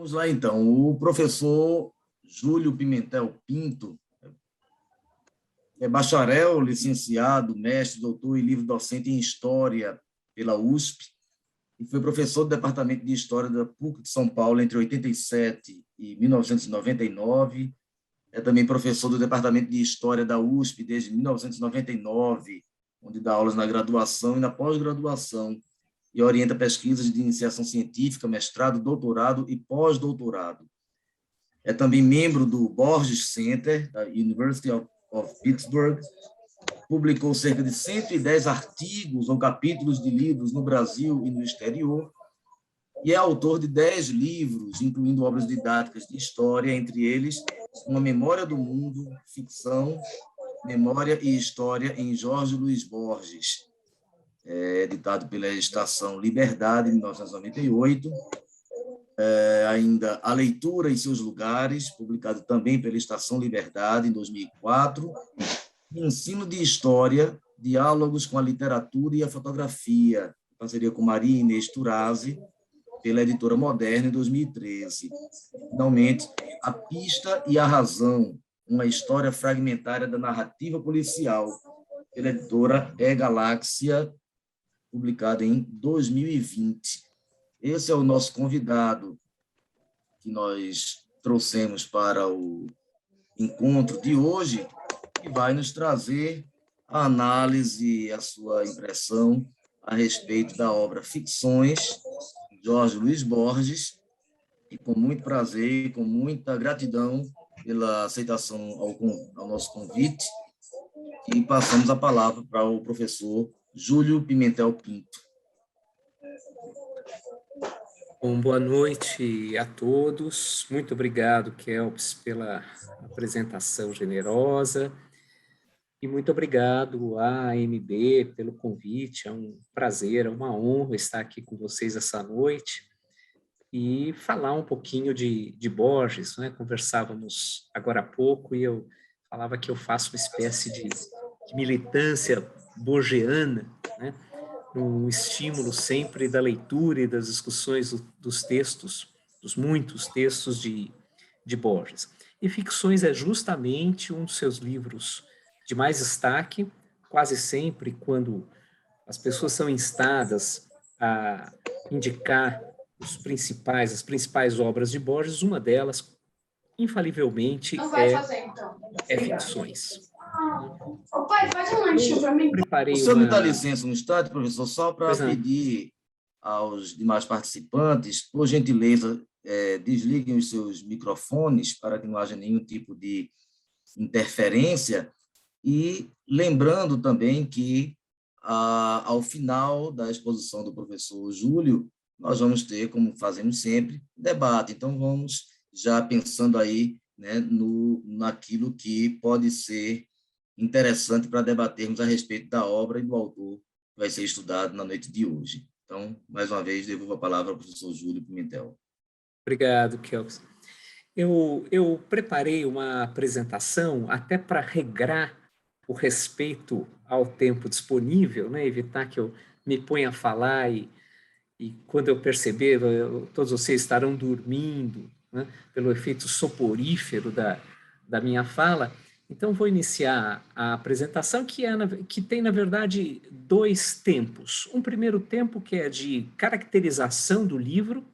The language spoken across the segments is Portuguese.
Vamos lá, então. O professor Júlio Pimentel Pinto é bacharel, licenciado, mestre, doutor e livre-docente em História pela USP e foi professor do Departamento de História da PUC de São Paulo entre 87 e 1999. É também professor do Departamento de História da USP desde 1999, onde dá aulas na graduação e na pós-graduação e orienta pesquisas de iniciação científica, mestrado, doutorado e pós-doutorado. É também membro do Borges Center, da University of Pittsburgh, publicou cerca de 110 artigos ou capítulos de livros no Brasil e no exterior, e é autor de 10 livros, incluindo obras didáticas de história, entre eles Uma Memória do Mundo, Ficção, Memória e História em Jorge Luiz Borges, editado pela Estação Liberdade, em 1998, ainda A Leitura e Seus Lugares, publicado também pela Estação Liberdade, em 2004, Ensino de História, Diálogos com a Literatura e a Fotografia, em parceria com Maria Inês Turazi, pela Editora Moderna, em 2013. Finalmente, A Pista e a Razão, uma história fragmentária da narrativa policial, pela Editora E-Galáxia, publicada em 2020. Esse é o nosso convidado que nós trouxemos para o encontro de hoje, que vai nos trazer a análise, a sua impressão a respeito da obra Ficções, de Jorge Luiz Borges, e com muito prazer e com muita gratidão pela aceitação ao nosso convite, e passamos a palavra para o professor Júlio Pimentel Pinto. Bom, boa noite a todos. Muito obrigado, Kelps, pela apresentação generosa. E muito obrigado à AMB pelo convite. É um prazer, é uma honra estar aqui com vocês essa noite e falar um pouquinho de Borges, né? Conversávamos agora há pouco e eu falava que eu faço uma espécie de militância borgiana, né? Um estímulo sempre da leitura e das discussões dos textos, dos muitos textos de Borges. E Ficções é justamente um dos seus livros de mais destaque, quase sempre quando as pessoas são instadas a indicar as principais obras de Borges, uma delas, infalivelmente, é Ficções. Ô, pai, faz um lanchinho para mim. O senhor me dá licença um instante, professor, só para pedir aos demais participantes, por gentileza, desliguem os seus microfones para que não haja nenhum tipo de interferência, e lembrando também que, ao final da exposição do professor Júlio, nós vamos ter, como fazemos sempre, debate. Então, vamos já pensando aí, né, naquilo que pode ser interessante para debatermos a respeito da obra e do autor que vai ser estudado na noite de hoje. Então, mais uma vez, devolvo a palavra ao professor Júlio Pimentel. Obrigado, Kelps. Eu preparei uma apresentação até para regrar o respeito ao tempo disponível, né? Evitar que eu me ponha a falar e quando eu perceber, todos vocês estarão dormindo, né? Pelo efeito soporífero da minha fala. Então, vou iniciar a apresentação, que tem, na verdade, dois tempos. Um primeiro tempo que é de caracterização do livro,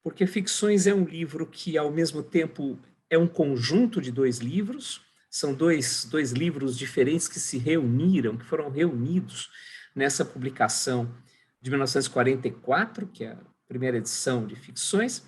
porque Ficções é um livro que, ao mesmo tempo, é um conjunto de dois livros, são dois livros diferentes que se reuniram, que foram reunidos nessa publicação de 1944, que é a primeira edição de Ficções.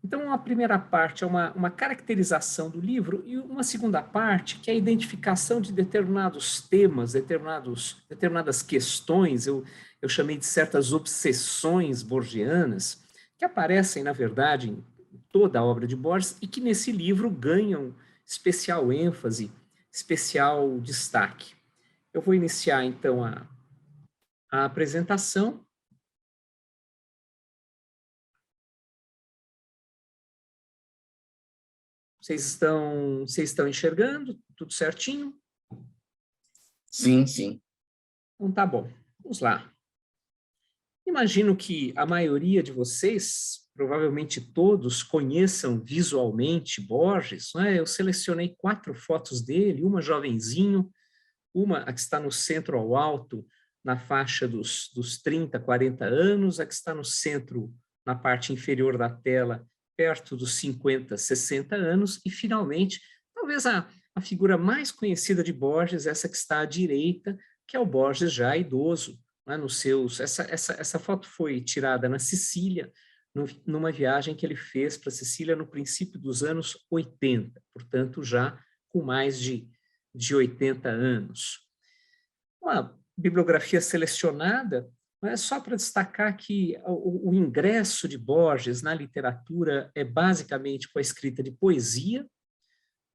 Então, a primeira parte é uma caracterização do livro, e uma segunda parte, que é a identificação de determinados temas, determinadas questões, eu chamei de certas obsessões borgianas, que aparecem, na verdade, em toda a obra de Borges, e que nesse livro ganham especial ênfase, especial destaque. Eu vou iniciar, então, a apresentação. Vocês estão enxergando? Tudo certinho? Sim, sim. Então tá bom. Vamos lá. Imagino que a maioria de vocês provavelmente todos conheçam visualmente Borges, né? Eu selecionei 4 fotos dele, uma jovenzinho, uma a que está no centro ao alto, na faixa dos 30, 40 anos, a que está no centro, na parte inferior da tela, perto dos 50, 60 anos, e, finalmente, talvez a figura mais conhecida de Borges, essa que está à direita, que é o Borges já idoso, né, essa foto foi tirada na Sicília, numa viagem que ele fez para a Sicília no princípio dos anos 80, portanto, já com mais de 80 anos. Uma bibliografia selecionada, né, só para destacar que o ingresso de Borges na literatura é basicamente com a escrita de poesia.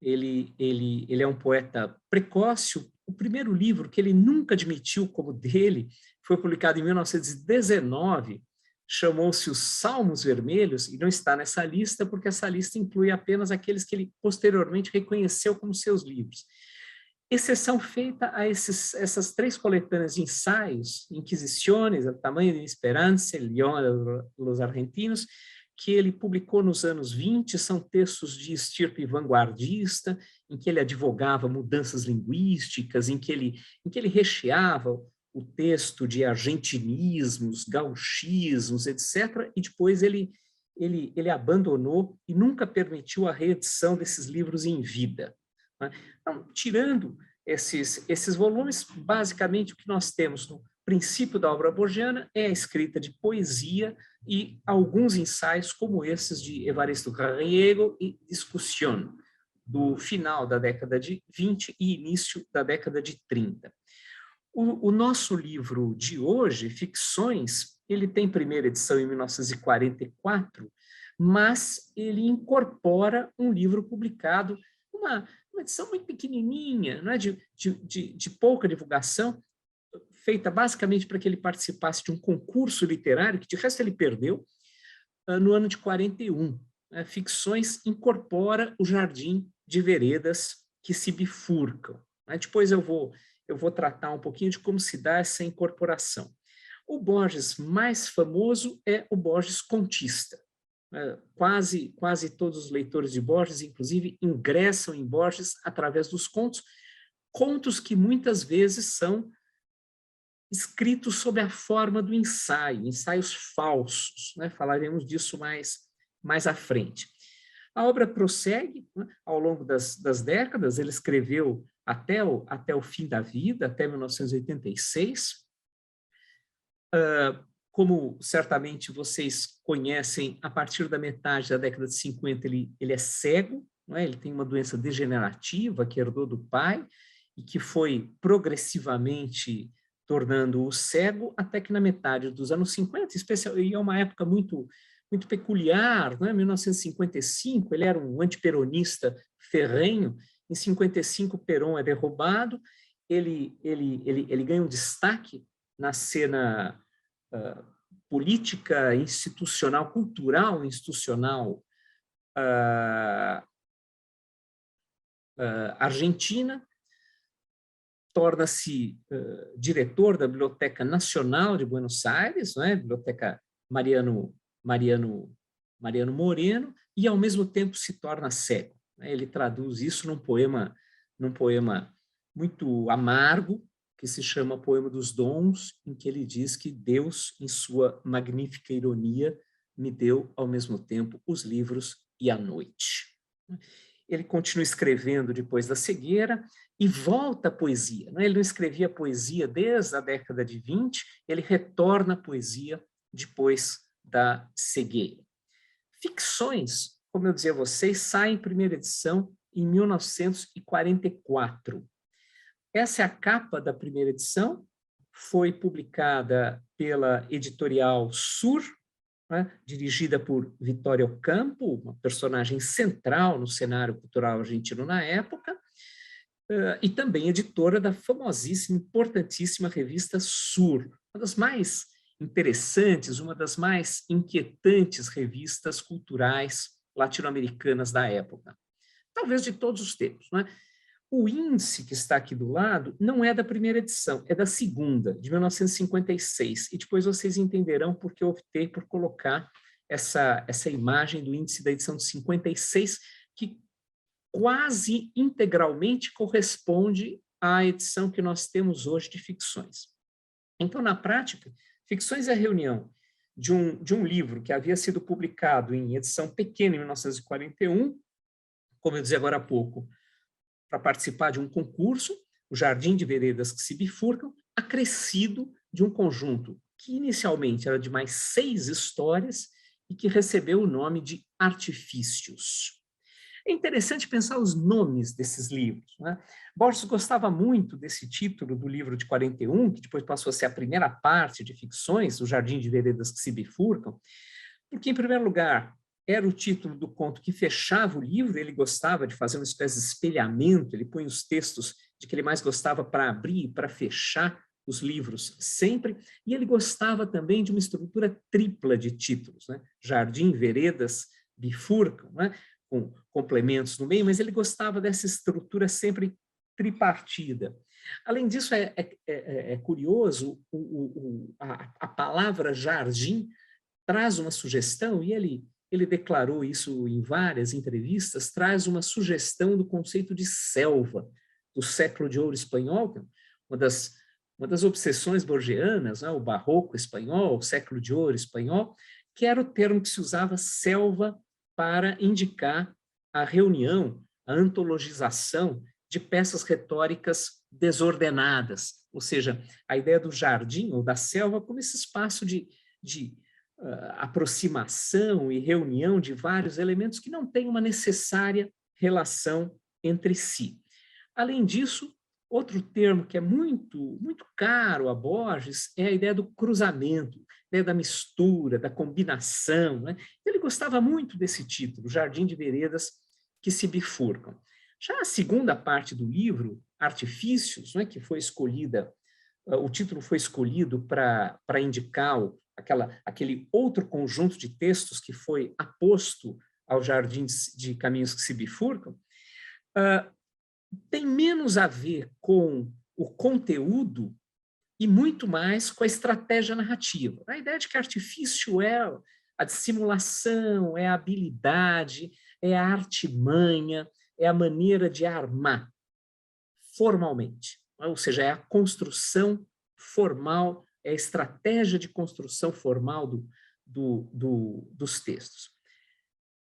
Ele é um poeta precoce. O primeiro livro que ele nunca admitiu como dele foi publicado em 1919, chamou-se Os Salmos Vermelhos, e não está nessa lista porque essa lista inclui apenas aqueles que ele posteriormente reconheceu como seus livros. Exceção feita a essas 3 coletâneas de ensaios, Inquisiciones, El Tamaño de mi Esperanza, El Idioma de los Argentinos, que ele publicou nos anos 20, são textos de estirpe vanguardista, em que ele advogava mudanças linguísticas, em que ele recheava o texto de argentinismos, gauchismos, etc., e depois ele abandonou e nunca permitiu a reedição desses livros em vida. Então, tirando esses volumes, basicamente o que nós temos no princípio da obra borgiana é a escrita de poesia e alguns ensaios como esses de Evaristo Carriego e Discussão, do final da década de 20 e início da década de 30. O nosso livro de hoje, Ficções, ele tem primeira edição em 1944, mas ele incorpora um livro publicado, uma edição muito pequenininha, não é? de pouca divulgação, feita basicamente para que ele participasse de um concurso literário, que de resto ele perdeu, no ano de 41. Ficções incorpora o Jardim de Veredas que se bifurcam. Depois eu vou tratar um pouquinho de como se dá essa incorporação. O Borges mais famoso é o Borges contista. Quase todos os leitores de Borges, inclusive, ingressam em Borges através dos contos que muitas vezes são escritos sob a forma do ensaio, ensaios falsos, né? Falaremos disso mais à frente. A obra prossegue, né? Ao longo das décadas, ele escreveu até o fim da vida, até 1986. Como certamente vocês conhecem, a partir da metade da década de 50 ele é cego, não é? Ele tem uma doença degenerativa que herdou do pai e que foi progressivamente tornando-o cego, até que na metade dos anos 50, e é uma época muito peculiar, né? 1955, ele era um antiperonista ferrenho. Em 55, Perón é derrubado, ele ganha um destaque na cena política, institucional, cultural, institucional argentina, torna-se diretor da Biblioteca Nacional de Buenos Aires, não é? Biblioteca Mariano Moreno, e ao mesmo tempo se torna cego. Ele traduz isso num poema muito amargo, que se chama Poema dos Dons, em que ele diz que Deus, em sua magnífica ironia, me deu ao mesmo tempo os livros e a noite. Ele continua escrevendo depois da cegueira e volta à poesia. Ele não escrevia poesia desde a década de 20, ele retorna à poesia depois da cegueira. Ficções, como eu dizia a vocês, sai em primeira edição em 1944. Essa é a capa da primeira edição, foi publicada pela editorial Sur, né, dirigida por Vitória Ocampo, uma personagem central no cenário cultural argentino na época, e também editora da famosíssima, importantíssima revista Sur, uma das mais interessantes, uma das mais inquietantes revistas culturais latino-americanas da época, talvez de todos os tempos, né? O índice que está aqui do lado não é da primeira edição, é da segunda, de 1956, e depois vocês entenderão por que eu optei por colocar essa imagem do índice da edição de 56, que quase integralmente corresponde à edição que nós temos hoje de ficções. Então, na prática, ficções é a reunião de um livro que havia sido publicado em edição pequena em 1941, como eu dizia agora há pouco, para participar de um concurso, o Jardim de Veredas que se bifurcam, acrescido de um conjunto que inicialmente era de mais 6 histórias e que recebeu o nome de Artifícios. É interessante pensar os nomes desses livros, né? Borges gostava muito desse título do livro de 41, que depois passou a ser a primeira parte de ficções, O Jardim de Veredas que se bifurcam, porque, em primeiro lugar, era o título do conto que fechava o livro, ele gostava de fazer uma espécie de espelhamento, ele põe os textos de que ele mais gostava para abrir e para fechar os livros sempre, e ele gostava também de uma estrutura tripla de títulos, né? Jardim, Veredas, bifurcam, né? Com complementos no meio, mas ele gostava dessa estrutura sempre tripartida. Além disso, é curioso, a palavra jardim traz uma sugestão, e ele declarou isso em várias entrevistas, traz uma sugestão do conceito de selva, do século de ouro espanhol, uma das obsessões borgianas, né, o barroco espanhol, o século de ouro espanhol, que era o termo que se usava selva para indicar a reunião, a antologização de peças retóricas desordenadas, ou seja, a ideia do jardim ou da selva como esse espaço de aproximação e reunião de vários elementos que não têm uma necessária relação entre si. Além disso, outro termo que é muito, muito caro a Borges é a ideia do cruzamento, a ideia da mistura, da combinação, né? Ele gostava muito desse título, Jardim de Veredas que se bifurcam. Já a segunda parte do livro, Artifícios, né, que foi escolhida, o título foi escolhido para indicar aquele outro conjunto de textos que foi aposto ao Jardim de Caminhos que se bifurcam, tem menos a ver com o conteúdo e muito mais com a estratégia narrativa. A ideia de que artifício é a dissimulação, é a habilidade, é a artimanha, é a maneira de armar formalmente, ou seja, é a construção formal, é a estratégia de construção formal dos textos.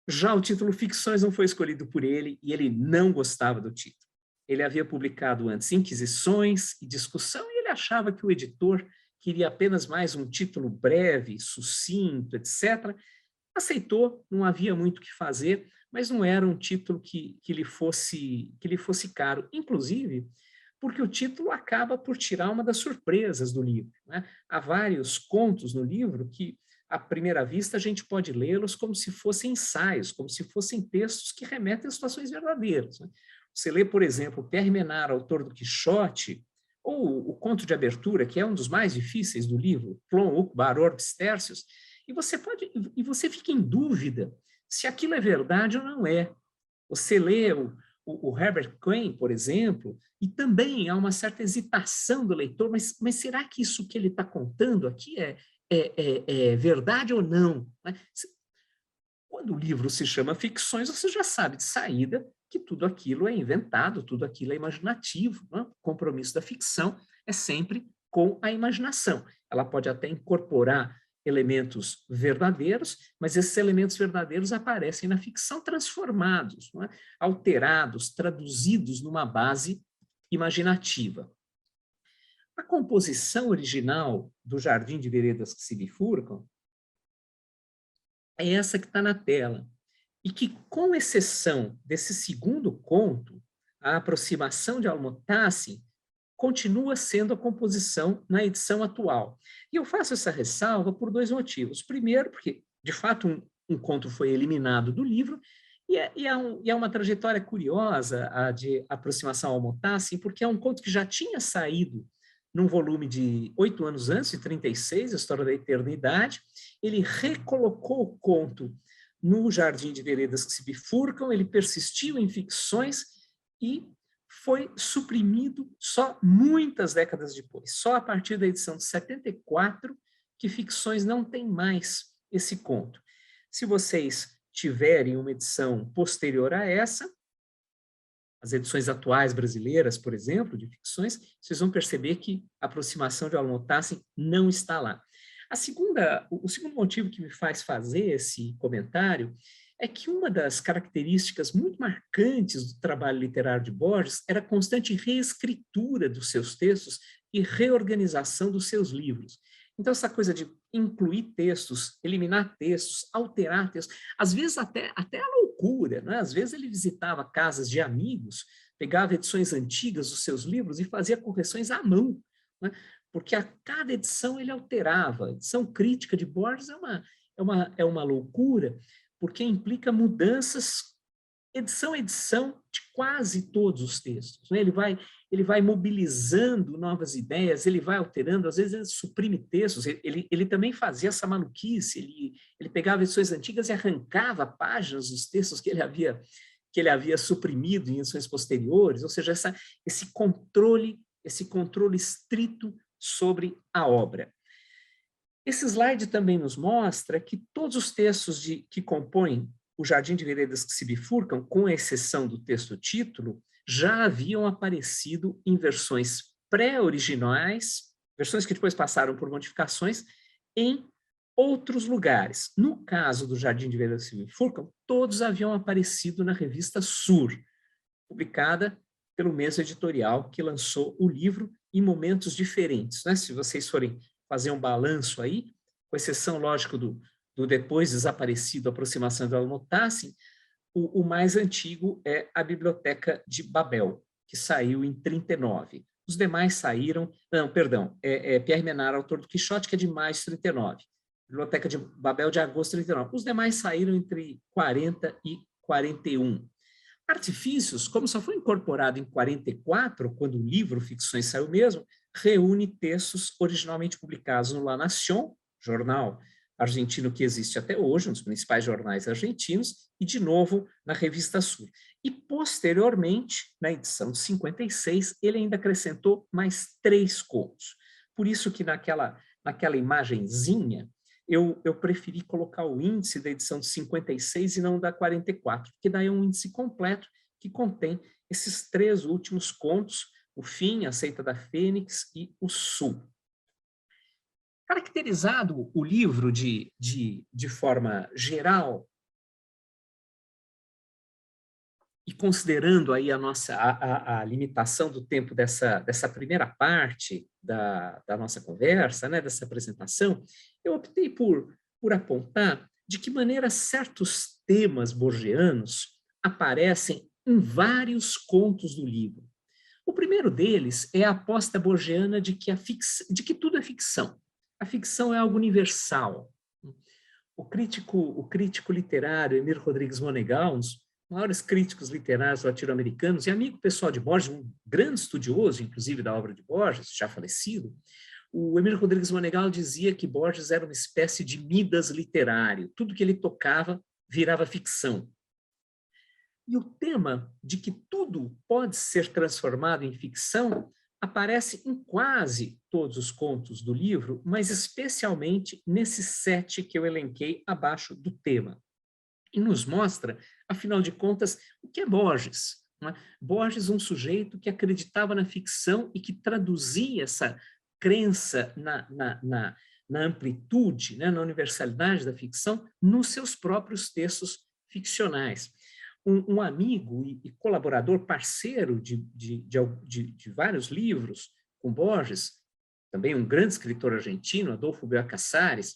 Já o título Ficções não foi escolhido por ele e ele não gostava do título. Ele havia publicado antes Inquisições e Discussão e ele achava que o editor queria apenas mais um título breve, sucinto, etc. Aceitou, não havia muito o que fazer, mas não era um título que lhe fosse caro. Inclusive, porque o título acaba por tirar uma das surpresas do livro, né? Há vários contos no livro que, à primeira vista, a gente pode lê-los como se fossem ensaios, como se fossem textos que remetem a situações verdadeiras, né? Você lê, por exemplo, Pierre Menard, autor do Quixote, ou o conto de abertura, que é um dos mais difíceis do livro, Plon, Ucbar, Orbis Tertius, e você fica em dúvida se aquilo é verdade ou não é. Você lê o Herbert Quain, por exemplo, e também há uma certa hesitação do leitor, mas será que isso que ele está contando aqui é verdade ou não? Quando o livro se chama Ficções, você já sabe de saída que tudo aquilo é inventado, tudo aquilo é imaginativo, né? O compromisso da ficção é sempre com a imaginação. Ela pode até incorporar elementos verdadeiros, mas esses elementos verdadeiros aparecem na ficção transformados, não é? Alterados, traduzidos numa base imaginativa. A composição original do Jardim de Veredas que se bifurcam é essa que está na tela, e que, com exceção desse segundo conto, a aproximação de Al-Mutassim continua sendo a composição na edição atual. E eu faço essa ressalva por 2 motivos. Primeiro, porque, de fato, um conto foi eliminado do livro, e é uma trajetória curiosa a de aproximação ao Al-Mutassim, porque é um conto que já tinha saído num volume de 8 anos antes, de 36, A História da Eternidade. Ele recolocou o conto no Jardim de Veredas que se bifurcam, ele persistiu em ficções e foi suprimido só muitas décadas depois. Só a partir da edição de 74 que Ficções não tem mais esse conto. Se vocês tiverem uma edição posterior a essa, as edições atuais brasileiras, por exemplo, de ficções, vocês vão perceber que a aproximação de Al-Mutassim não está lá. O segundo motivo que me faz fazer esse comentário é que uma das características muito marcantes do trabalho literário de Borges era a constante reescritura dos seus textos e reorganização dos seus livros. Então, essa coisa de incluir textos, eliminar textos, alterar textos, às vezes até a loucura, né? Às vezes ele visitava casas de amigos, pegava edições antigas dos seus livros e fazia correções à mão, né? Porque a cada edição ele alterava. A edição crítica de Borges é uma loucura, porque implica mudanças edição a edição de quase todos os textos, né? Ele vai mobilizando novas ideias, ele vai alterando, às vezes ele suprime textos, ele também fazia essa maluquice, ele pegava edições antigas e arrancava páginas dos textos que ele havia suprimido em edições posteriores, ou seja, esse controle estrito sobre a obra. Esse slide também nos mostra que todos os textos que compõem o Jardim de Veredas que se bifurcam, com exceção do texto-título, já haviam aparecido em versões pré-originais, versões que depois passaram por modificações, em outros lugares. No caso do Jardim de Veredas que se bifurcam, todos haviam aparecido na revista Sur, publicada pelo mesmo editorial que lançou o livro em momentos diferentes, né? Se vocês forem fazer um balanço aí, com exceção, lógico, do depois desaparecido Aproximação de Al-Mutassim, o mais antigo é a Biblioteca de Babel, que saiu em 39. Os demais saíram, Pierre Menard, autor do Quixote, que é de maio de 39. Biblioteca de Babel, de agosto de 39. Os demais saíram entre 40 e 41. Artifícios, como só foi incorporado em 44, quando o livro Ficções saiu mesmo, reúne textos originalmente publicados no La Nación, jornal argentino que existe até hoje, um dos principais jornais argentinos, e, de novo, na Revista Sur. E, posteriormente, na edição de 56, ele ainda acrescentou mais 3 contos. Por isso que naquela imagenzinha, eu preferi colocar o índice da edição de 56 e não da 44, porque daí é um índice completo que contém esses 3 últimos contos, o Fim, a Seita da Fênix e o Sul. Caracterizado o livro de forma geral, e considerando aí a limitação do tempo dessa primeira parte da nossa conversa, né, dessa apresentação, eu optei por apontar de que maneira certos temas borgianos aparecem em vários contos do livro. O primeiro deles é a aposta borgiana de que tudo é ficção. A ficção é algo universal. O crítico literário Emir Rodrigues Monegal, um dos maiores críticos literários latino-americanos e amigo pessoal de Borges, um grande estudioso, inclusive, da obra de Borges, já falecido, o Emir Rodrigues Monegal dizia que Borges era uma espécie de Midas literário. Tudo que ele tocava virava ficção. E o tema de que tudo pode ser transformado em ficção aparece em quase todos os contos do livro, mas especialmente nesses 7 que eu elenquei abaixo do tema. E nos mostra, afinal de contas, o que é Borges. Não é? Borges, um sujeito que acreditava na ficção e que traduzia essa crença na amplitude, né, na universalidade da ficção, nos seus próprios textos ficcionais. Um amigo e colaborador, parceiro de vários livros com Borges, também um grande escritor argentino, Adolfo Bioy Casares,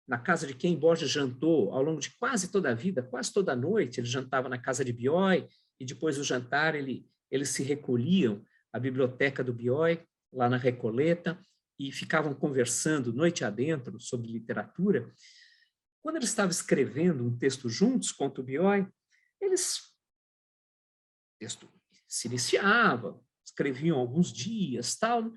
na casa de quem Borges jantou ao longo de quase toda a vida, quase toda a noite, ele jantava na casa de Bioy, e depois do jantar eles se recolhiam à biblioteca do Bioy, lá na Recoleta, e ficavam conversando noite adentro sobre literatura. Quando ele estava escrevendo um texto juntos contra o Bioy, o texto se iniciava, escreviam alguns dias, tal.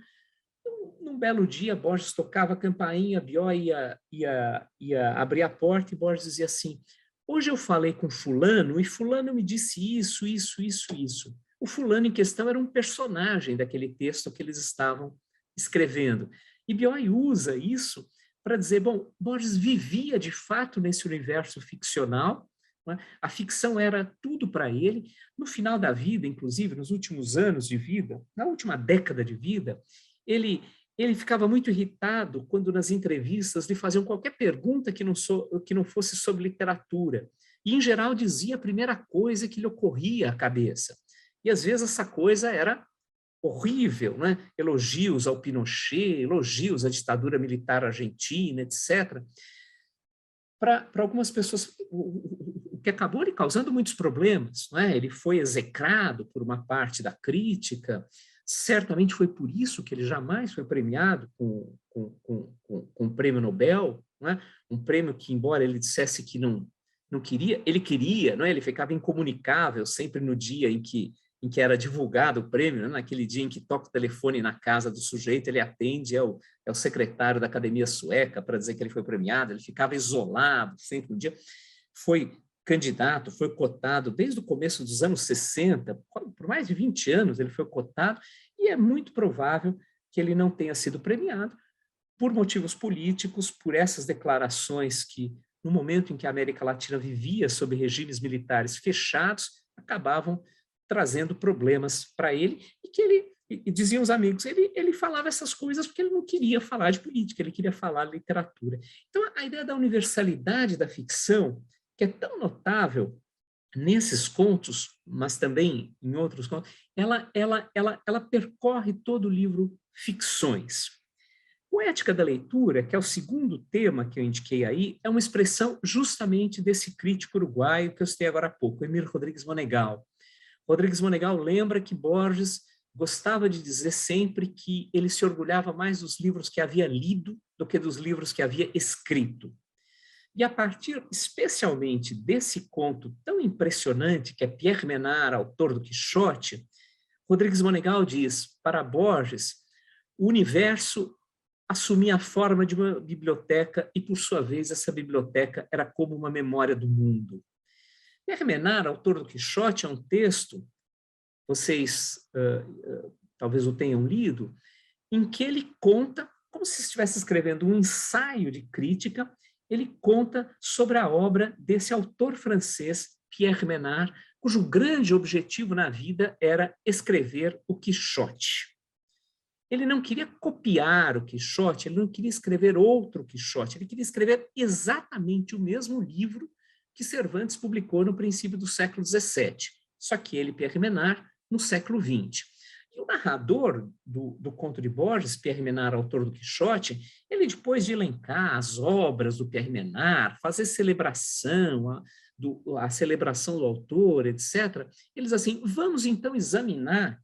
Num belo dia, Borges tocava a campainha, Bioy ia abrir a porta e Borges dizia assim: hoje eu falei com fulano e fulano me disse isso, isso, isso, isso. O fulano em questão era um personagem daquele texto que eles estavam escrevendo. E Bioy usa isso para dizer, bom, Borges vivia de fato nesse universo ficcional, né? A ficção era tudo para ele. No final da vida, inclusive, nos últimos anos de vida, na última década de vida, ele ficava muito irritado quando nas entrevistas lhe faziam qualquer pergunta que não fosse sobre literatura. E, em geral, dizia a primeira coisa que lhe ocorria à cabeça. E, às vezes, essa coisa era horrível, né? Elogios ao Pinochet, elogios à ditadura militar argentina, etc. Para algumas pessoas, o que acabou lhe causando muitos problemas, não é? Ele foi execrado por uma parte da crítica, certamente foi por isso que ele jamais foi premiado com um prêmio Nobel, não é? Um prêmio que, embora ele dissesse que não queria, ele queria, não é? Ele ficava incomunicável sempre no dia em que era divulgado o prêmio, né? Naquele dia em que toca o telefone na casa do sujeito, ele atende, é o secretário da Academia Sueca para dizer que ele foi premiado, ele ficava isolado sempre no dia. Foi candidato, foi cotado desde o começo dos anos 60, por mais de 20 anos ele foi cotado, e é muito provável que ele não tenha sido premiado por motivos políticos, por essas declarações que, no momento em que a América Latina vivia sob regimes militares fechados, acabavam trazendo problemas para ele, e que e diziam os amigos, ele falava essas coisas porque ele não queria falar de política, ele queria falar de literatura. Então, a ideia da universalidade da ficção, que é tão notável nesses contos, mas também em outros contos, ela percorre todo o livro Ficções. Poética da leitura, que é o segundo tema que eu indiquei aí, é uma expressão justamente desse crítico uruguaio que eu citei agora há pouco, Emir Rodrigues Monegal. Rodrigues Monegal lembra que Borges gostava de dizer sempre que ele se orgulhava mais dos livros que havia lido do que dos livros que havia escrito. E a partir, especialmente, desse conto tão impressionante, que é Pierre Menard, autor do Quixote, Rodrigues Monegal diz, para Borges, o universo assumia a forma de uma biblioteca e, por sua vez, essa biblioteca era como uma memória do mundo. Pierre Menard, autor do Quixote, é um texto, vocês talvez o tenham lido, em que ele conta, como se estivesse escrevendo um ensaio de crítica, ele conta sobre a obra desse autor francês, Pierre Menard, cujo grande objetivo na vida era escrever o Quixote. Ele não queria copiar o Quixote, ele não queria escrever outro Quixote, ele queria escrever exatamente o mesmo livro que Cervantes publicou no princípio do século XVII, só que ele, Pierre Menard, no século XX. E o narrador do conto de Borges, Pierre Menard, autor do Quixote, ele, depois de elencar as obras do Pierre Menard, fazer celebração, a celebração do autor, etc., ele diz assim, vamos então examinar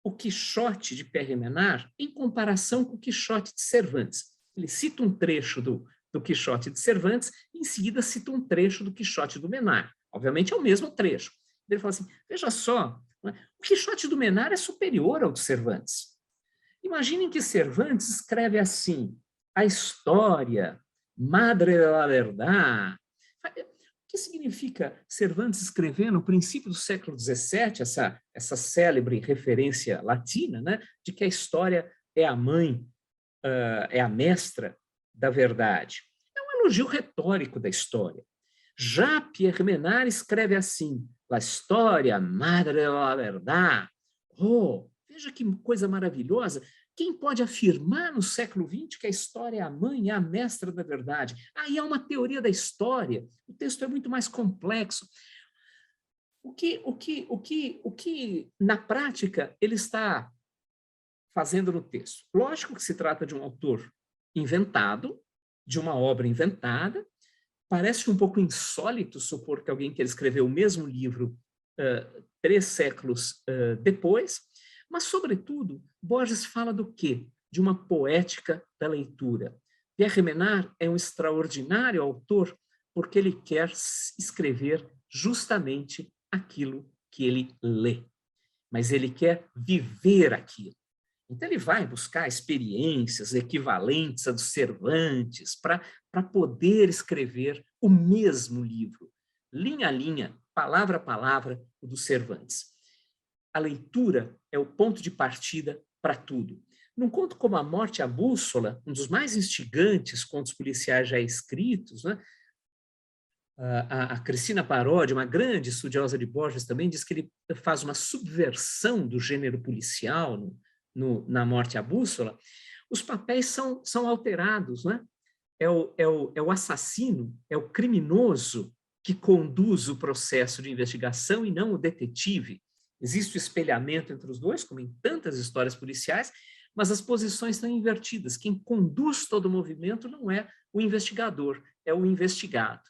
o Quixote de Pierre Menard em comparação com o Quixote de Cervantes. Ele cita um trecho do Quixote de Cervantes, e em seguida cita um trecho do Quixote do Menard. Obviamente é o mesmo trecho. Ele fala assim, veja só, o Quixote do Menard é superior ao de Cervantes. Imaginem que Cervantes escreve assim, a história, madre de la verdad. O que significa Cervantes escrever no princípio do século XVII, essa célebre referência latina, né, de que a história é a mãe, é a mestra da verdade. É um elogio retórico da história. Já Pierre Menard escreve assim, la história, madre de la verdad. Oh, veja que coisa maravilhosa. Quem pode afirmar no século XX que a história é a mãe, é a mestra da verdade? Aí é uma teoria da história. O texto é muito mais complexo. O que na prática ele está fazendo no texto? Lógico que se trata de um autor inventado, de uma obra inventada. Parece um pouco insólito supor que alguém queira escrever o mesmo livro 3 séculos depois, mas, sobretudo, Borges fala do quê? De uma poética da leitura. Pierre Menard é um extraordinário autor porque ele quer escrever justamente aquilo que ele lê, mas ele quer viver aquilo. Então, ele vai buscar experiências equivalentes a dos Cervantes para poder escrever o mesmo livro, linha a linha, palavra a palavra, o dos Cervantes. A leitura é o ponto de partida para tudo. Num conto como A Morte e a Bússola, um dos mais instigantes contos policiais já escritos, né? A Cristina Parodi, uma grande estudiosa de Borges, também diz que ele faz uma subversão do gênero policial na Morte e a Bússola. Os papéis são alterados, né? É o assassino, é o criminoso que conduz o processo de investigação e não o detetive. Existe o espelhamento entre os dois, como em tantas histórias policiais, mas as posições estão invertidas. Quem conduz todo o movimento não é o investigador, é o investigado.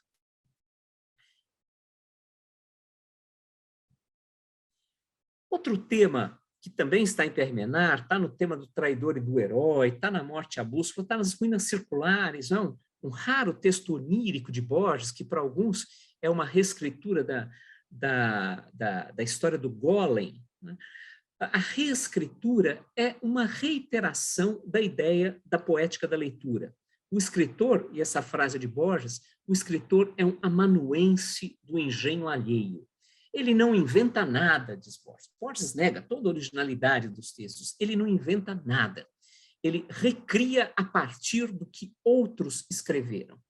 Outro tema que também está em Termenar, está no tema do traidor e do herói, está na Morte e a Bússola, está nas Ruínas Circulares, não? Um raro texto onírico de Borges, que para alguns é uma reescritura da história do Golem, né? A reescritura é uma reiteração da ideia da poética da leitura. O escritor, e essa frase de Borges, o escritor é um amanuense do engenho alheio. Ele não inventa nada, diz Borges. Borges nega toda a originalidade dos textos. Ele não inventa nada. Ele recria a partir do que outros escreveram.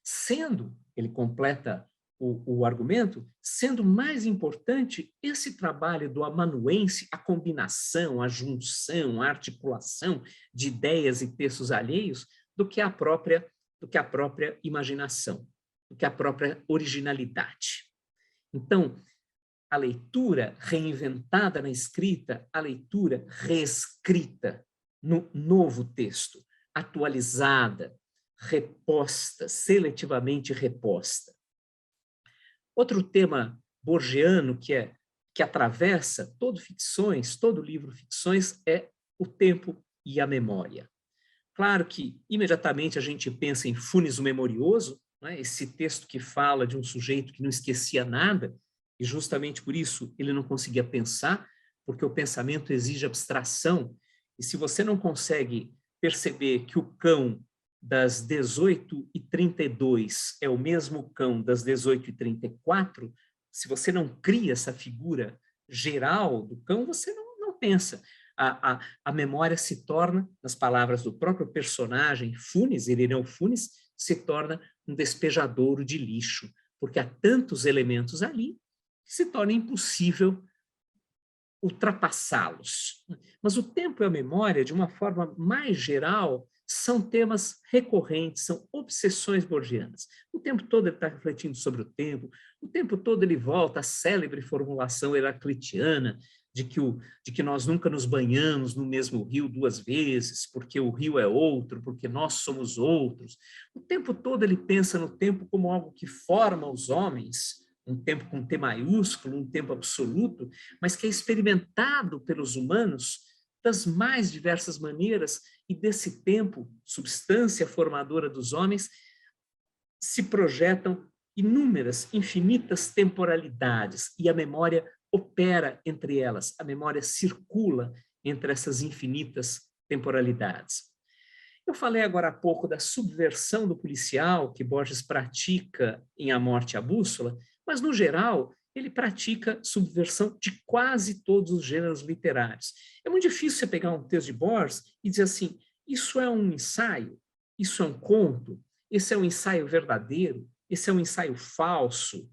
Sendo, ele completa o argumento, sendo mais importante esse trabalho do amanuense, a combinação, a junção, a articulação de ideias e textos alheios, do que a própria imaginação, do que a própria originalidade. Então, a leitura reinventada na escrita, a leitura reescrita no novo texto, atualizada, reposta, seletivamente reposta. Outro tema borgiano que atravessa todo livro ficções é o tempo e a memória. Claro que imediatamente a gente pensa em Funes o Memorioso, né? Esse texto que fala de um sujeito que não esquecia nada, e justamente por isso ele não conseguia pensar, porque o pensamento exige abstração. E se você não consegue perceber que o cão das 18h32 é o mesmo cão das 18h34, se você não cria essa figura geral do cão, você não pensa. A memória se torna, nas palavras do próprio personagem Funes, Irineu Funes, se torna um despejadouro de lixo, porque há tantos elementos ali que se torna impossível ultrapassá-los. Mas o tempo e a memória, de uma forma mais geral, são temas recorrentes, são obsessões borgianas. O tempo todo ele está refletindo sobre o tempo todo ele volta à célebre formulação heraclitiana de que nós nunca nos banhamos no mesmo rio duas vezes, porque o rio é outro, porque nós somos outros. O tempo todo ele pensa no tempo como algo que forma os homens, um tempo com T maiúsculo, um tempo absoluto, mas que é experimentado pelos humanos das mais diversas maneiras, e desse tempo, substância formadora dos homens, se projetam inúmeras, infinitas temporalidades, e a memória opera entre elas, a memória circula entre essas infinitas temporalidades. Eu falei agora há pouco da subversão do policial que Borges pratica em A Morte e a Bússola, mas, no geral, ele pratica subversão de quase todos os gêneros literários. É muito difícil você pegar um texto de Borges e dizer assim, isso é um ensaio, isso é um conto, esse é um ensaio verdadeiro, esse é um ensaio falso,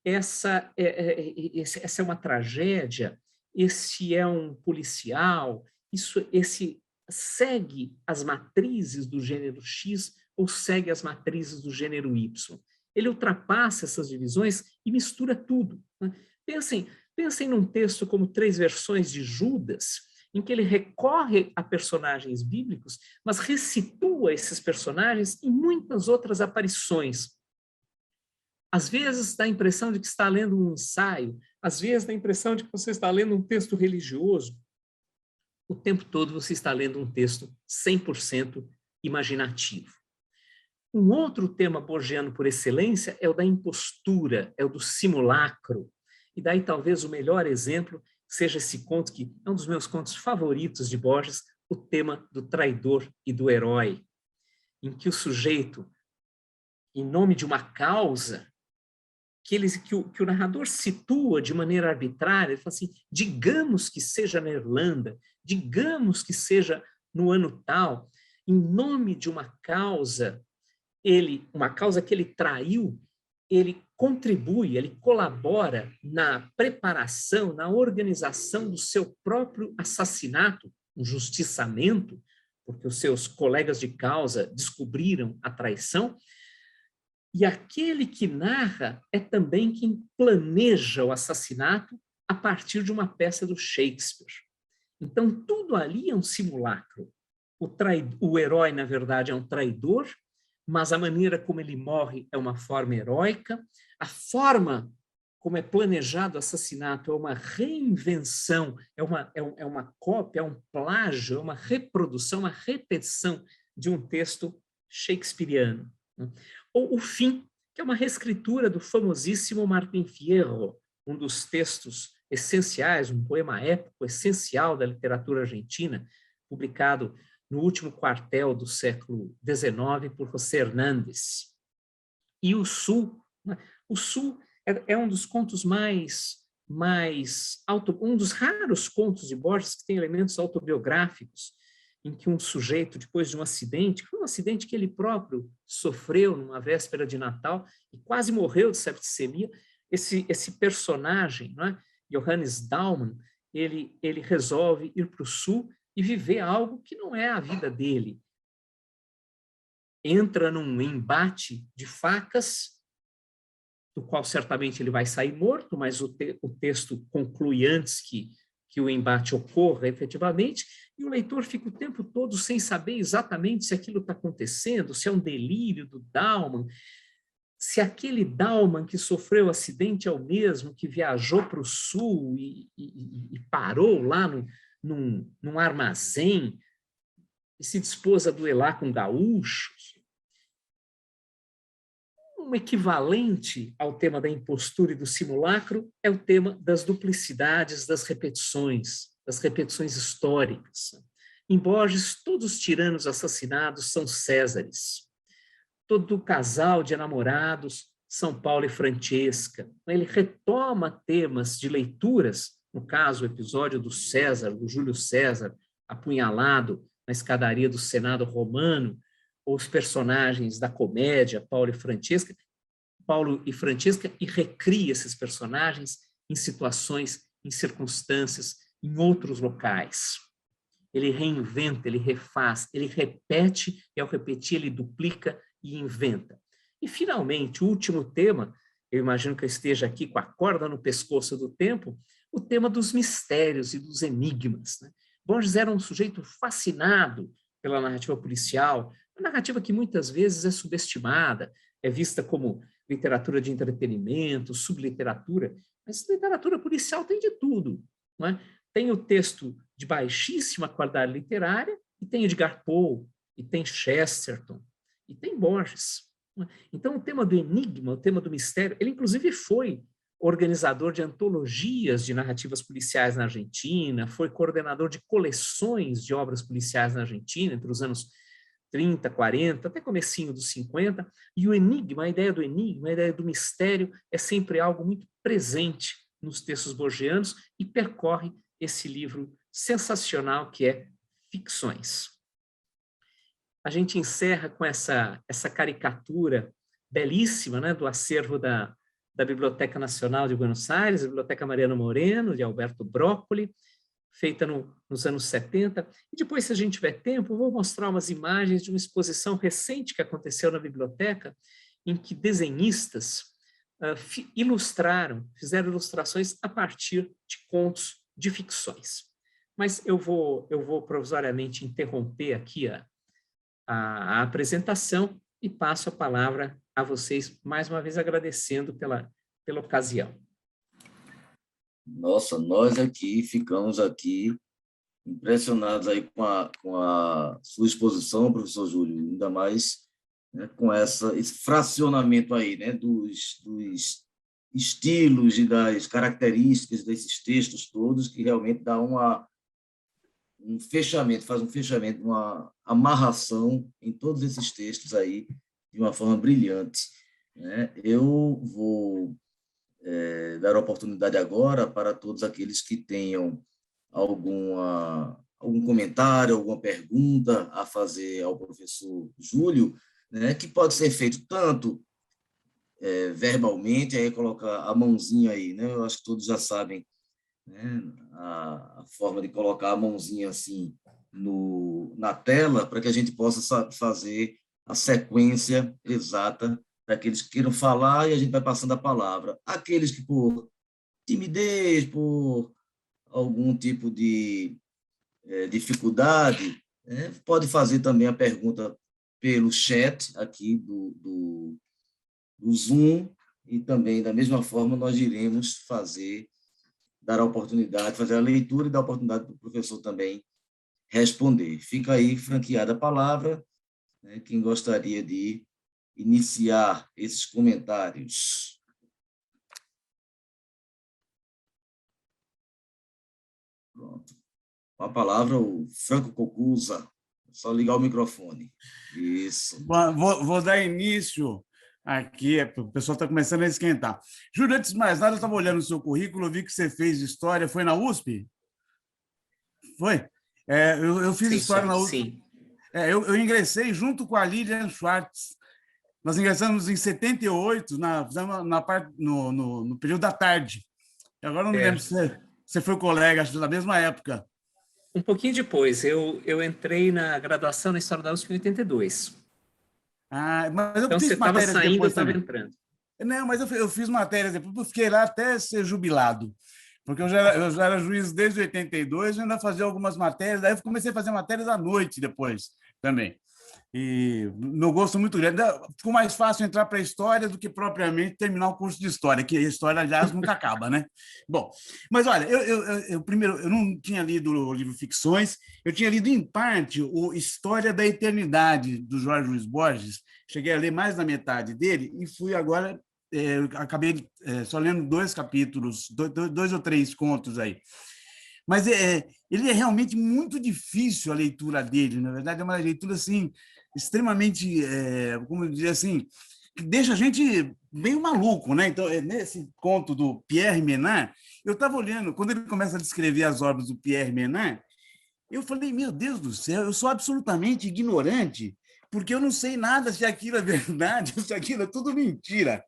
essa é uma tragédia, esse é um policial, esse segue as matrizes do gênero X ou segue as matrizes do gênero Y. Ele ultrapassa essas divisões e mistura tudo, né? Pensem num texto como Três Versões de Judas, em que ele recorre a personagens bíblicos, mas ressitua esses personagens em muitas outras aparições. Às vezes dá a impressão de que está lendo um ensaio, às vezes dá a impressão de que você está lendo um texto religioso. O tempo todo você está lendo um texto 100% imaginativo. Um outro tema borgiano por excelência é o da impostura, é o do simulacro. E daí talvez o melhor exemplo seja esse conto que é um dos meus contos favoritos de Borges, o tema do traidor e do herói, em que o sujeito, em nome de uma causa, que o narrador situa de maneira arbitrária, ele fala assim, digamos que seja na Irlanda, digamos que seja no ano tal, em nome de uma causa que ele traiu, ele contribui, ele colabora na preparação, na organização do seu próprio assassinato, um justiçamento, porque os seus colegas de causa descobriram a traição, e aquele que narra é também quem planeja o assassinato a partir de uma peça do Shakespeare. Então, tudo ali é um simulacro. O herói, na verdade, é um traidor, mas a maneira como ele morre é uma forma heróica, a forma como é planejado o assassinato é uma reinvenção, é uma cópia, é um plágio, é uma reprodução, uma repetição de um texto shakespeariano. Ou o fim, que é uma reescritura do famosíssimo Martín Fierro, um dos textos essenciais, um poema épico essencial da literatura argentina, publicado no último quartel do século XIX por José Hernández. E o Sul é um dos contos um dos raros contos de Borges que tem elementos autobiográficos, em que um sujeito, depois de um acidente, que foi um acidente que ele próprio sofreu numa véspera de Natal e quase morreu de septicemia, esse personagem, não é? Johannes Daumann, ele resolve ir para o Sul e viver algo que não é a vida dele. Entra num embate de facas, do qual certamente ele vai sair morto, mas o texto conclui antes que o embate ocorra efetivamente, e o leitor fica o tempo todo sem saber exatamente se aquilo está acontecendo, se é um delírio do Daumann, se aquele Daumann que sofreu o acidente é o mesmo que viajou para o Sul e parou lá num armazém e se dispôs a duelar com gaúchos. Um equivalente ao tema da impostura e do simulacro é o tema das duplicidades, das repetições históricas. Em Borges, todos os tiranos assassinados são Césares. Todo casal de namorados, São Paulo e Francesca. Ele retoma temas de leituras, no caso, o episódio do César, do Júlio César, apunhalado na escadaria do Senado romano, ou os personagens da comédia, Paulo e Francesca, e recria esses personagens em situações, em circunstâncias, em outros locais. Ele reinventa, ele refaz, ele repete, e ao repetir ele duplica e inventa. E, finalmente, o último tema, eu imagino que eu esteja aqui com a corda no pescoço do tempo, o tema dos mistérios e dos enigmas, né? Borges era um sujeito fascinado pela narrativa policial, uma narrativa que muitas vezes é subestimada, é vista como literatura de entretenimento, subliteratura, mas literatura policial tem de tudo, não é? Tem o texto de baixíssima qualidade literária, e tem Edgar Poe, e tem Chesterton, e tem Borges. Então, o tema do enigma, o tema do mistério, ele inclusive foi organizador de antologias de narrativas policiais na Argentina, foi coordenador de coleções de obras policiais na Argentina entre os anos 30, 40, até comecinho dos 50, e o enigma, a ideia do mistério é sempre algo muito presente nos textos borgianos e percorre esse livro sensacional que é Ficções. A gente encerra com essa caricatura belíssima, né, do acervo da Biblioteca Nacional de Buenos Aires, a Biblioteca Mariano Moreno, de Alberto Broccoli, feita nos anos 70. E depois, se a gente tiver tempo, eu vou mostrar umas imagens de uma exposição recente que aconteceu na biblioteca, em que desenhistas fizeram ilustrações a partir de contos de ficções. Mas eu vou provisoriamente interromper aqui a apresentação e passo a palavra a vocês, mais uma vez agradecendo pela ocasião. Nossa, nós aqui ficamos impressionados aí com a sua exposição, professor Júlio, ainda mais, né, com esse fracionamento aí, né, dos estilos e das características desses textos todos, que realmente dá um fechamento, faz um fechamento, uma amarração em todos esses textos aí, de uma forma brilhante, né? Eu vou dar a oportunidade agora para todos aqueles que tenham algum comentário, alguma pergunta a fazer ao professor Júlio, né, que pode ser feito tanto verbalmente, aí coloca a mãozinha aí, né? Eu acho que todos já sabem, né, a forma de colocar a mãozinha assim na tela, para que a gente possa fazer a sequência exata daqueles que queiram falar e a gente vai passando a palavra. Aqueles que por timidez, por algum tipo de dificuldade, pode fazer também a pergunta pelo chat aqui do Zoom, e também, da mesma forma, nós iremos dar a oportunidade, fazer a leitura e dar a oportunidade para o professor também responder. Fica aí franqueada a palavra, né, quem gostaria de iniciar esses comentários. Pronto. Com a palavra, o Franco Cocuza. É só ligar o microfone. Isso. Vou dar início aqui, o pessoal está começando a esquentar. Júlio, antes de mais nada, eu estava olhando o seu currículo, eu vi que você fez história, foi na USP? Foi? Eu fiz história na USP. Sim. Eu ingressei junto com a Lilian Schwartz. Nós ingressamos em 78, no período da tarde. Agora não me lembro se você foi colega, acho que da mesma época. Um pouquinho depois, eu entrei na graduação na História da USP em 82. Mas eu então, fiz você estava matérias saindo, eu depois estava também. entrando. Não, mas eu fiz matérias depois, eu fiquei lá até ser jubilado, porque eu já era juiz desde 82, eu ainda fazia algumas matérias, daí eu comecei a fazer matérias à noite depois também. E meu gosto é muito grande. Ficou mais fácil entrar para a história do que propriamente terminar o curso de história, que a história, aliás, nunca acaba, né? Bom, mas olha, primeiro, eu não tinha lido o livro Ficções, eu tinha lido, em parte, o História da Eternidade, do Jorge Luiz Borges. Cheguei a ler mais da metade dele e fui agora, acabei só lendo 2 capítulos, 2 ou 3 contos aí. Mas ele é realmente muito difícil a leitura dele, na verdade, é uma leitura assim, extremamente, como dizer assim, que deixa a gente meio maluco, né? Então, nesse conto do Pierre Menard, eu estava olhando, quando ele começa a descrever as obras do Pierre Menard, eu falei, meu Deus do céu, eu sou absolutamente ignorante, porque eu não sei nada se aquilo é verdade, se aquilo é tudo mentira.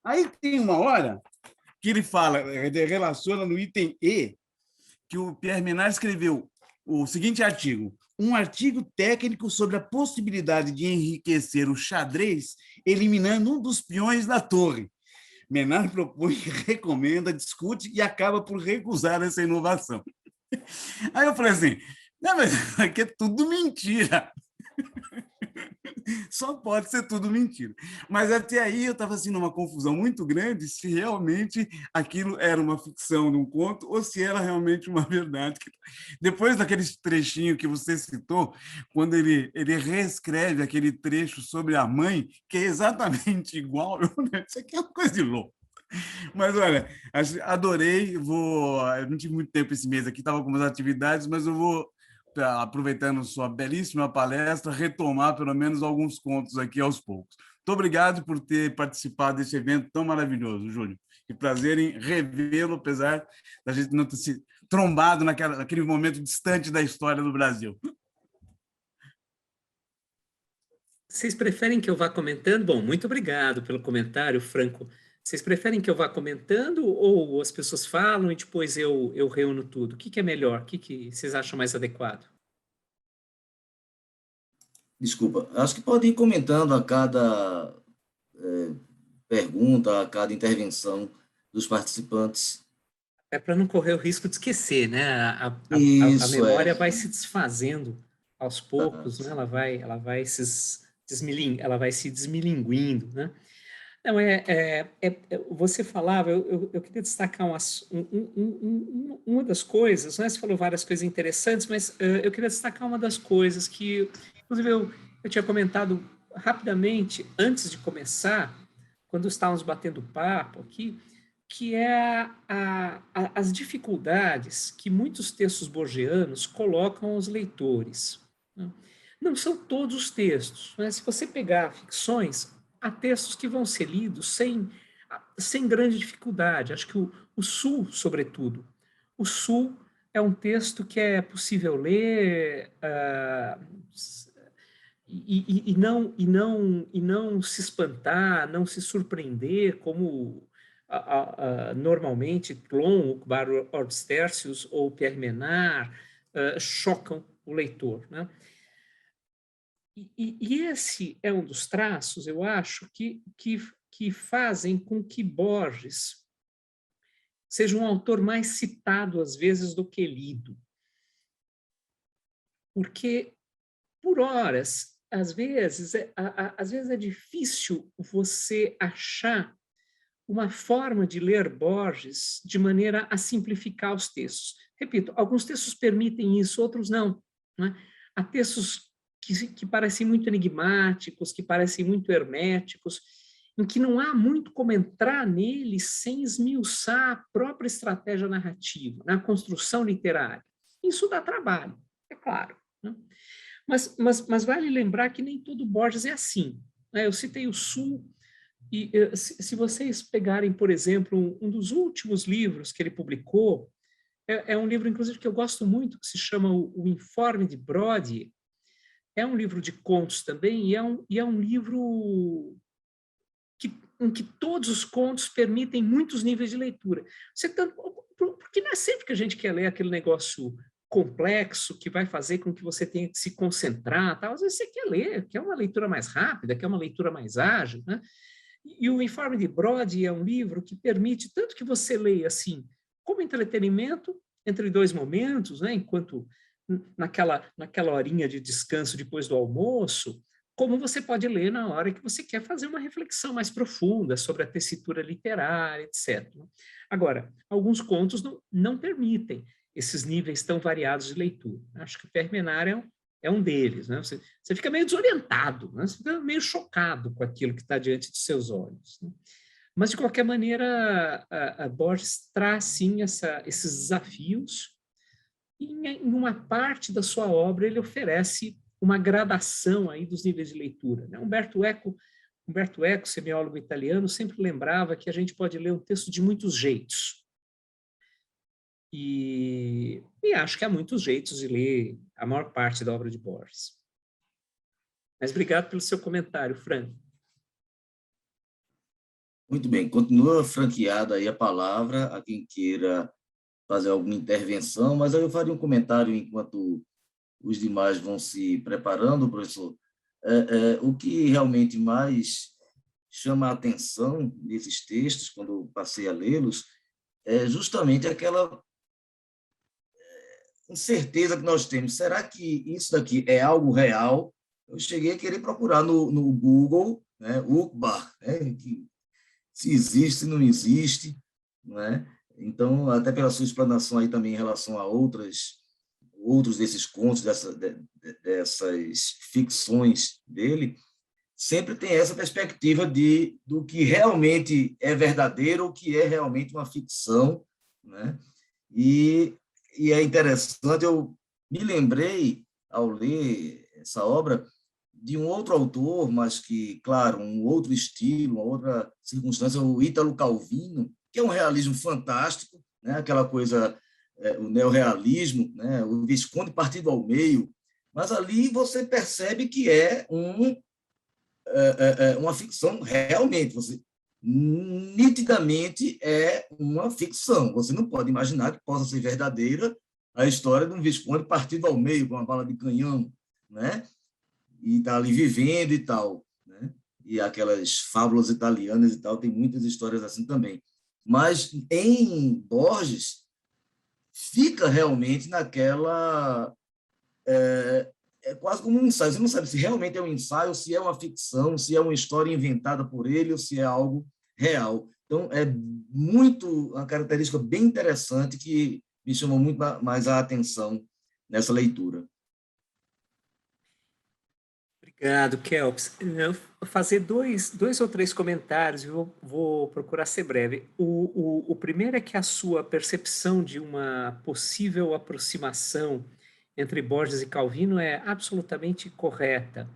Aí tem uma hora que ele fala, relaciona no item E, que o Pierre Menard escreveu o seguinte artigo: um artigo técnico sobre a possibilidade de enriquecer o xadrez eliminando um dos peões da torre. Menard propõe, recomenda, discute e acaba por recusar essa inovação. Aí eu falei assim, não, mas aqui é tudo mentira. Só pode ser tudo mentira. Mas até aí eu estava assim, numa confusão muito grande se realmente aquilo era uma ficção de um conto ou se era realmente uma verdade. Depois daquele trechinho que você citou, quando ele reescreve aquele trecho sobre a mãe, que é exatamente igual, isso aqui é uma coisa de louco. Mas, olha, adorei, eu não tive muito tempo esse mês aqui, estava com umas atividades, mas eu vou, aproveitando sua belíssima palestra, retomar pelo menos alguns contos aqui aos poucos. Muito obrigado por ter participado desse evento tão maravilhoso, Júlio. Que prazer em revê-lo, apesar da gente não ter se trombado naquele momento distante da história do Brasil. Vocês preferem que eu vá comentando? Bom, muito obrigado pelo comentário, Franco. Vocês preferem que eu vá comentando ou as pessoas falam e depois eu reúno tudo? O que é melhor? O que vocês acham mais adequado? Desculpa, acho que pode ir comentando a cada pergunta, a cada intervenção dos participantes. É para não correr o risco de esquecer, né? A Isso, memória vai se desfazendo aos poucos, né? Ela vai se desmilinguindo, né? Não, você falava, eu queria destacar uma das coisas, né? Você falou várias coisas interessantes, mas eu queria destacar uma das coisas que, inclusive, eu tinha comentado rapidamente antes de começar, quando estávamos batendo papo aqui, que é as dificuldades que muitos textos borgianos colocam aos leitores. Né? Não são todos os textos, né? Se você pegar ficções, há textos que vão ser lidos sem grande dificuldade. Acho que o Sul, sobretudo, o Sul é um texto que é possível ler e não se espantar, não se surpreender, como normalmente Tlon, Ukbar Ortstercius ou Pierre Menard chocam o leitor, né? E esse é um dos traços, eu acho, que fazem com que Borges seja um autor mais citado, às vezes, do que lido. Porque, por horas, às vezes é difícil você achar uma forma de ler Borges de maneira a simplificar os textos. Repito, alguns textos permitem isso, outros não, né? Há textos que parecem muito enigmáticos, que parecem muito herméticos, em que não há muito como entrar neles sem esmiuçar a própria estratégia narrativa, na construção literária. Isso dá trabalho, é claro, né? Mas vale lembrar que nem todo Borges é assim, né? Eu citei o Sul, e se vocês pegarem, por exemplo, um dos últimos livros que ele publicou, é um livro, inclusive, que eu gosto muito, que se chama O Informe de Brody. É um livro de contos também, e é um livro em que todos os contos permitem muitos níveis de leitura. Porque não é sempre que a gente quer ler aquele negócio complexo que vai fazer com que você tenha que se concentrar, tal. Às vezes você quer uma leitura mais rápida, quer uma leitura mais ágil, né? E o Informe de Brody é um livro que permite tanto que você leia assim, como entretenimento, entre dois momentos, né, enquanto naquela horinha de descanso depois do almoço, como você pode ler na hora que você quer fazer uma reflexão mais profunda sobre a tessitura literária, etc. Agora, alguns contos não permitem esses níveis tão variados de leitura. Acho que Pierre Menard é um deles, né? Você fica meio desorientado, né? Você fica meio chocado com aquilo que está diante dos seus olhos, né? Mas, de qualquer maneira, a Borges traz, sim, esses desafios, e em uma parte da sua obra ele oferece uma gradação aí dos níveis de leitura, né? Umberto Eco, semiólogo italiano, sempre lembrava que a gente pode ler um texto de muitos jeitos. E acho que há muitos jeitos de ler a maior parte da obra de Borges. Mas obrigado pelo seu comentário, Fran. Muito bem, continua franqueada aí a palavra a quem queira fazer alguma intervenção, mas aí eu faria um comentário enquanto os demais vão se preparando, professor. O que realmente mais chama a atenção nesses textos, quando eu passei a lê-los, é justamente aquela incerteza que nós temos. Será que isso daqui é algo real? Eu cheguei a querer procurar no Google, né, Ukbar, né, que se existe, se não existe, né? Então, até pela sua explanação aí também em relação a outros desses contos, dessas ficções dele, sempre tem essa perspectiva do que realmente é verdadeiro, o que é realmente uma ficção, né? E é interessante, eu me lembrei, ao ler essa obra, de um outro autor, mas que, claro, um outro estilo, uma outra circunstância, o Ítalo Calvino, que é um realismo fantástico, né? Aquela coisa, o neorrealismo, né? O Visconde partido ao meio, mas ali você percebe que é uma ficção realmente, você nitidamente é uma ficção. Você não pode imaginar que possa ser verdadeira a história de um Visconde partido ao meio com uma bala de canhão, né? E está ali vivendo e tal, né? E aquelas fábulas italianas e tal, tem muitas histórias assim também. Mas em Borges fica realmente naquela é quase como um ensaio. Você não sabe se realmente é um ensaio, se é uma ficção, se é uma história inventada por ele ou se é algo real. Então, é uma característica bem interessante que me chamou muito mais a atenção nessa leitura. Obrigado, Kelps. Eu vou fazer dois ou três comentários e vou procurar ser breve. O primeiro é que a sua percepção de uma possível aproximação entre Borges e Calvino é absolutamente correta.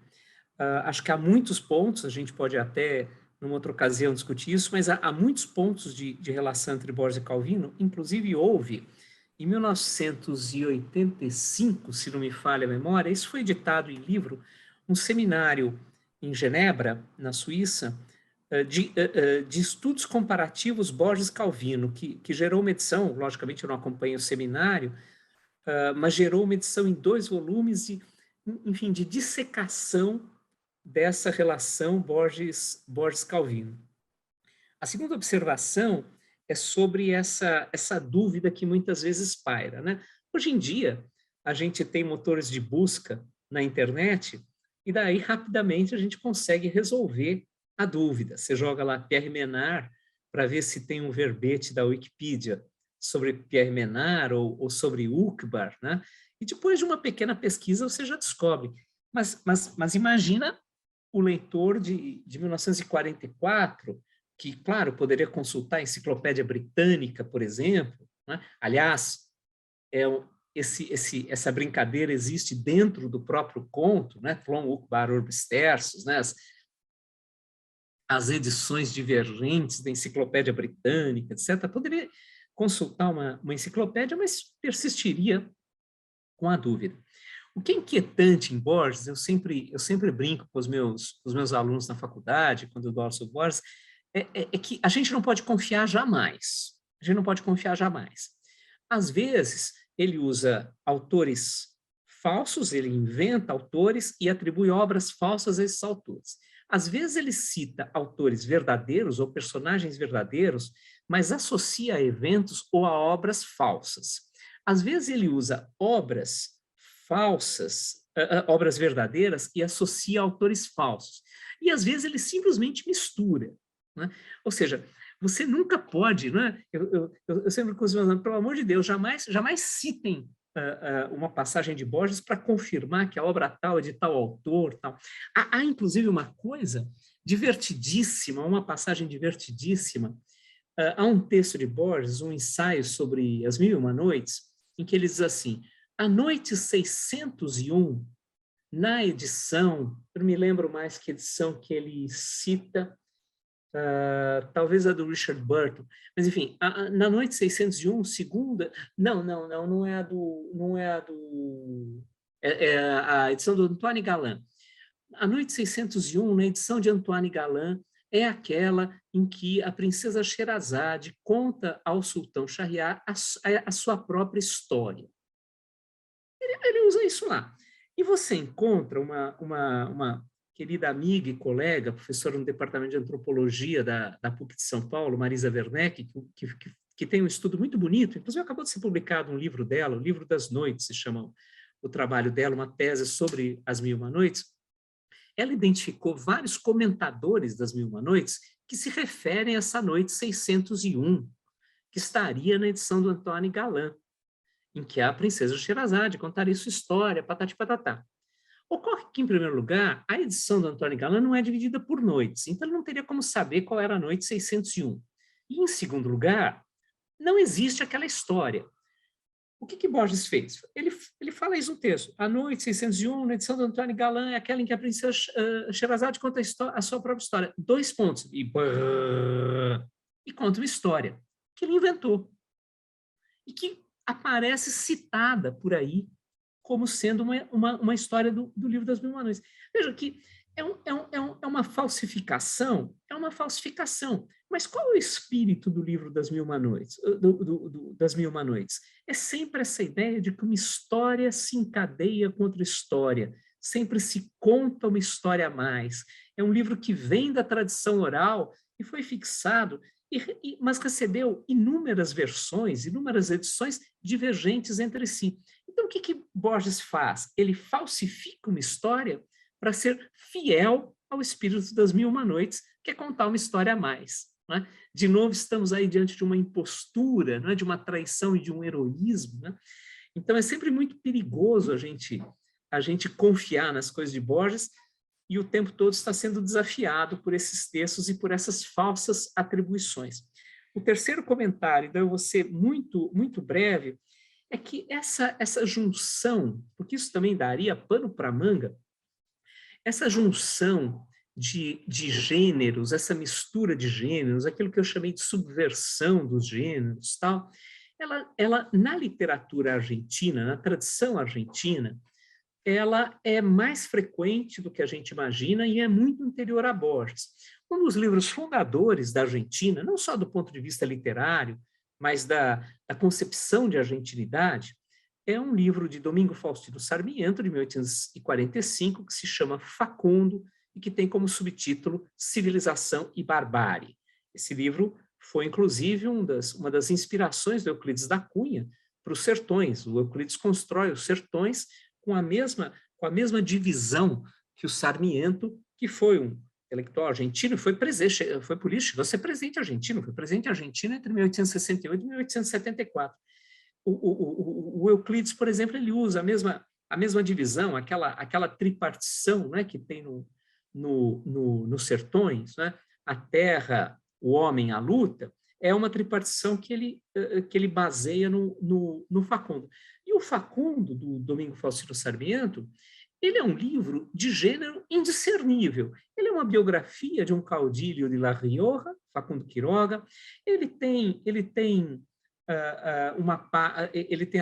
Acho que há muitos pontos, a gente pode até, numa outra ocasião, discutir isso, mas há muitos pontos de relação entre Borges e Calvino, inclusive houve, em 1985, se não me falha a memória, isso foi editado em livro, um seminário em Genebra, na Suíça, de estudos comparativos Borges-Calvino, que gerou uma edição, logicamente eu não acompanho o seminário, mas gerou uma edição em 2 volumes, enfim, de dissecação dessa relação Borges-Calvino. A segunda observação é sobre essa dúvida que muitas vezes paira, né? Hoje em dia, a gente tem motores de busca na internet e daí rapidamente a gente consegue resolver a dúvida. Você joga lá Pierre Menard para ver se tem um verbete da Wikipedia sobre Pierre Menard ou sobre Uqbar, né? E depois de uma pequena pesquisa você já descobre. Mas imagina o leitor de 1944, que, claro, poderia consultar a Enciclopédia Britânica, por exemplo, né? Aliás, essa brincadeira existe dentro do próprio conto, né? From Uqbar Urbis Tertius, né? As edições divergentes da Enciclopédia Britânica, etc. Poderia consultar uma enciclopédia, mas persistiria com a dúvida. O que é inquietante em Borges, eu sempre brinco com os meus alunos na faculdade, quando eu dou aula sobre Borges, é que a gente não pode confiar jamais. A gente não pode confiar jamais. Às vezes, ele usa autores falsos, ele inventa autores e atribui obras falsas a esses autores. Às vezes ele cita autores verdadeiros ou personagens verdadeiros, mas associa a eventos ou a obras falsas. Às vezes ele usa obras falsas, obras verdadeiras e associa a autores falsos. E às vezes ele simplesmente mistura, né? Ou seja, você nunca pode, né? Eu sempre costumo dizer, pelo amor de Deus, jamais citem uma passagem de Borges para confirmar que a obra tal é de tal autor, tal. Há inclusive uma coisa divertidíssima, uma passagem divertidíssima. Há um texto de Borges, um ensaio sobre As Mil e Uma Noites, em que ele diz assim: a noite 601, na edição, eu não me lembro mais que edição que ele cita, talvez a do Richard Burton, mas enfim, na noite 601, segunda, não é a do, é a edição do Antoine Galland. A noite 601, na edição de Antoine Galland, é aquela em que a princesa Sherazade conta ao sultão Shahriar a sua própria história. Ele usa isso lá. E você encontra uma querida amiga e colega, professora no Departamento de Antropologia da PUC de São Paulo, Marisa Werneck, que tem um estudo muito bonito, inclusive acabou de ser publicado um livro dela, o Livro das Noites, se chama o trabalho dela, uma tese sobre As Mil e Uma Noites. Ela identificou vários comentadores das Mil e Uma Noites que se referem a essa noite 601, que estaria na edição do Antoine Galland, em que a princesa Sherazade contaria sua história, patati patatá. Ocorre que, em primeiro lugar, a edição do Antoine Galland não é dividida por noites, então ele não teria como saber qual era a noite 601. E, em segundo lugar, não existe aquela história. O que Borges fez? Ele fala isso no texto. A noite 601, na edição do Antoine Galland, é aquela em que a princesa Sherazade conta a sua própria história. 2 pontos. E conta uma história que ele inventou. E que aparece citada por aí como sendo uma história do Livro das Mil e Uma Noites. Veja que é uma falsificação, mas qual é o espírito do Livro das Mil e Uma Noites? Das Mil e Uma Noites? É sempre essa ideia de que uma história se encadeia com outra história, sempre se conta uma história a mais. É um livro que vem da tradição oral e foi fixado, mas recebeu inúmeras versões, inúmeras edições divergentes entre si. Então, o que Borges faz? Ele falsifica uma história para ser fiel ao espírito das Mil e Uma Noites, que é contar uma história a mais. Né? De novo, estamos aí diante de uma impostura, né? De uma traição e de um heroísmo. Né? Então, é sempre muito perigoso a gente confiar nas coisas de Borges, e o tempo todo está sendo desafiado por esses textos e por essas falsas atribuições. O terceiro comentário, então eu vou ser muito, muito breve, é que essa junção, porque isso também daria pano para manga, essa junção de gêneros, essa mistura de gêneros, aquilo que eu chamei de subversão dos gêneros, tal, ela na literatura argentina, na tradição argentina, ela é mais frequente do que a gente imagina e é muito anterior a Borges. Um dos livros fundadores da Argentina, não só do ponto de vista literário, mas da concepção de argentinidade, é um livro de Domingo Faustino Sarmiento, de 1845, que se chama Facundo, e que tem como subtítulo Civilização e Barbárie. Esse livro foi, inclusive, uma das inspirações do Euclides da Cunha para os sertões. O Euclides constrói os sertões com a mesma divisão que o Sarmiento, que foi um intelectual argentino, foi político, chegou a ser presidente argentino, foi presidente argentino entre 1868 e 1874. O Euclides, por exemplo, ele usa a mesma divisão, aquela tripartição, né, que tem nos sertões, né? A terra, o homem, a luta, é uma tripartição que ele baseia no Facundo. E o Facundo, do Domingo Faustino Sarmiento, ele é um livro de gênero indiscernível. Ele é uma biografia de um caudilho de La Rioja, Facundo Quiroga. Ele tem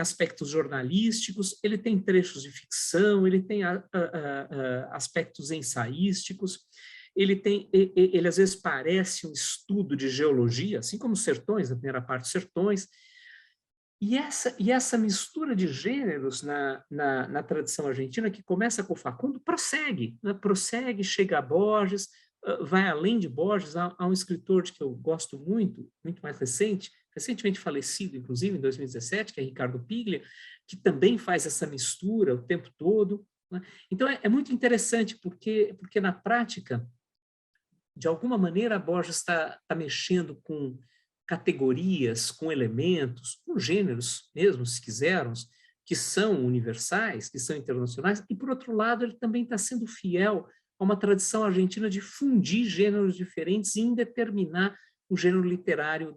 aspectos jornalísticos, ele tem trechos de ficção, ele tem aspectos ensaísticos, ele às vezes parece um estudo de geologia, assim como os sertões, a primeira parte dos sertões. E essa mistura de gêneros na tradição argentina, que começa com o Facundo, prossegue, né? Prossegue, chega a Borges, vai além de Borges. Há um escritor que eu gosto muito mais recentemente falecido, inclusive, em 2017, que é Ricardo Piglia, que também faz essa mistura o tempo todo, né? Então, é muito interessante, porque na prática, de alguma maneira, Borges está mexendo com categorias, com elementos, com gêneros mesmo, se quisermos, que são universais, que são internacionais, e, por outro lado, ele também está sendo fiel a uma tradição argentina de fundir gêneros diferentes e indeterminar o gênero literário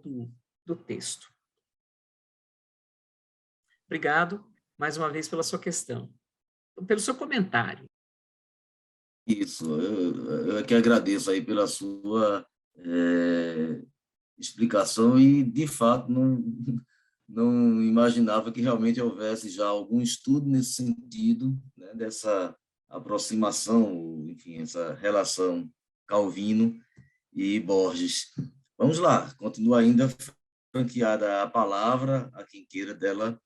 do texto. Obrigado, mais uma vez, pela sua questão, pelo seu comentário. Isso, eu é que agradeço aí pela sua explicação e, de fato, não imaginava que realmente houvesse já algum estudo nesse sentido, né, dessa aproximação, enfim, essa relação Calvino e Borges. Vamos lá, continua ainda franqueada a palavra a quem queira dela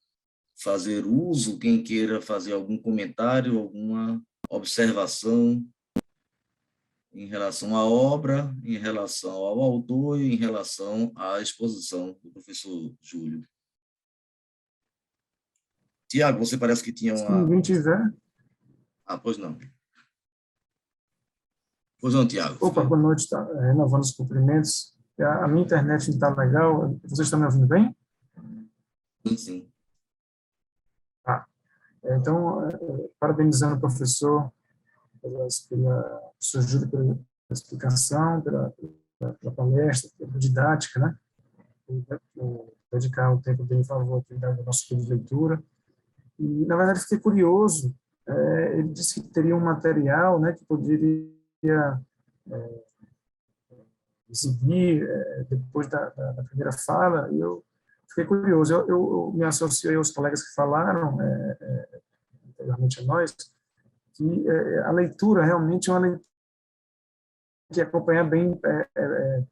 fazer uso, quem queira fazer algum comentário, alguma observação em relação à obra, em relação ao autor e em relação à exposição do professor Júlio. Tiago, você parece que tinha uma... Se ninguém tiver... pois não. Pois não, Tiago. Opa, boa noite, tá? Renovando os cumprimentos. A minha internet não está legal. Vocês estão me ouvindo bem? Sim, sim. Então, parabenizando o professor Júlio pela explicação, pela palestra, pela didática, né? Por dedicar o tempo dele em favor do nosso estudo de leitura. E, na verdade, fiquei curioso. Ele disse que teria um material, né, que poderia exibir depois da primeira fala, e eu fiquei curioso. Eu me associei aos colegas que falaram anteriormente a nós, que a leitura realmente é uma leitura que acompanha bem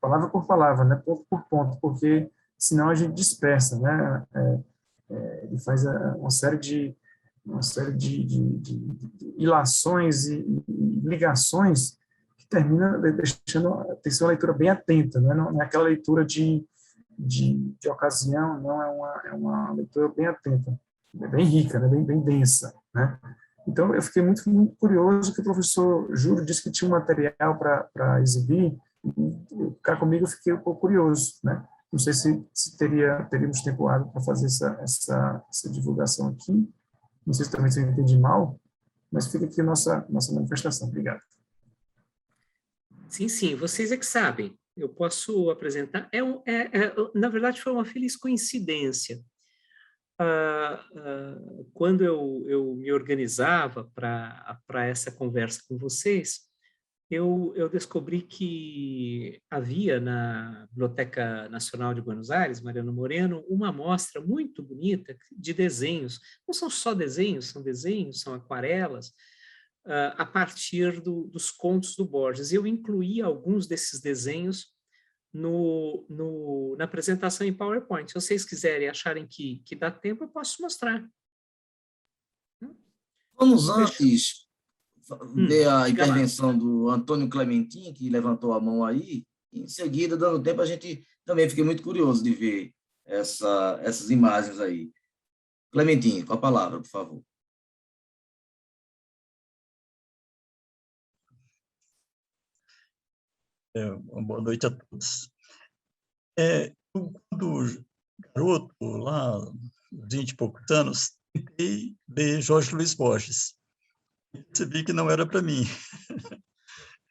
palavra por palavra, né, ponto por ponto, porque senão a gente dispersa, né? Ele faz uma série de ilações e ligações que termina tem que ser uma leitura bem atenta, né? Não é aquela leitura de ocasião, não, é uma leitura bem atenta, bem rica, né? bem densa, né? Então, eu fiquei muito curioso que o professor Júlio disse que tinha um material para exibir, e cá comigo eu fiquei um pouco curioso, né? Não sei se teríamos tempo hábil para fazer essa divulgação aqui. Não sei se também eu entendi mal, mas fica aqui a nossa manifestação. Obrigado. Sim, vocês é que sabem. Eu posso apresentar. Na verdade, foi uma feliz coincidência. Quando eu me organizava para essa conversa com vocês, eu descobri que havia na Biblioteca Nacional de Buenos Aires, Mariano Moreno, uma amostra muito bonita de desenhos. Não são só desenhos, são aquarelas, a partir dos contos do Borges. Eu incluí alguns desses desenhos na apresentação em PowerPoint. Se vocês quiserem, acharem que dá tempo, eu posso mostrar. Vamos antes ver a diga lá. intervenção do Antônio Clementin, que levantou a mão aí. Em seguida, dando tempo, a gente também fiquei muito curioso de ver essas imagens aí. Clementin, com a palavra, por favor. Boa noite a todos. Quando garoto, lá, 20 e poucos anos, tentei ler Jorge Luiz Borges. E percebi que não era para mim.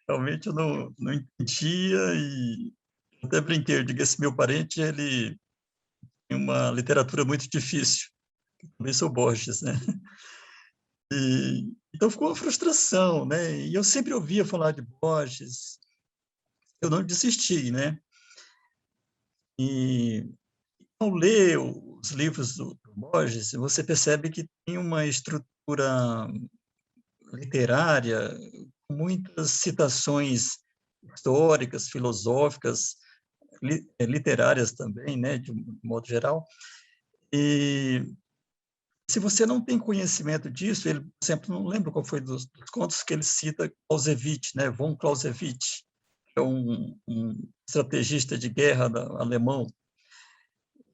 Realmente eu não entendia e até brinquei. Eu digo, esse meu parente, ele tem uma literatura muito difícil. Eu também sou Borges, né? Então ficou uma frustração, né? E eu sempre ouvia falar de Borges. Eu não desisti, né? E ao ler os livros do Borges, você percebe que tem uma estrutura literária com muitas citações históricas, filosóficas, literárias também, né, de um modo geral. E se você não tem conhecimento disso, ele, por exemplo, não lembro qual foi dos contos que ele cita Clausewitz, né, von Clausewitz, que é um estrategista de guerra alemão.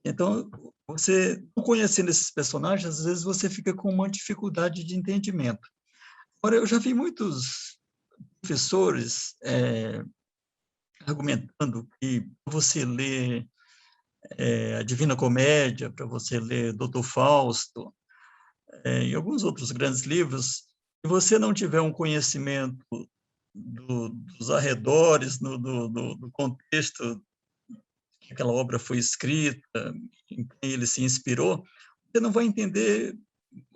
Então, você, não conhecendo esses personagens, às vezes você fica com uma dificuldade de entendimento. Agora, eu já vi muitos professores argumentando que para você ler a Divina Comédia, para você ler Doutor Fausto, e alguns outros grandes livros, se você não tiver um conhecimento dos arredores, do contexto que aquela obra foi escrita, em quem ele se inspirou, você não vai entender,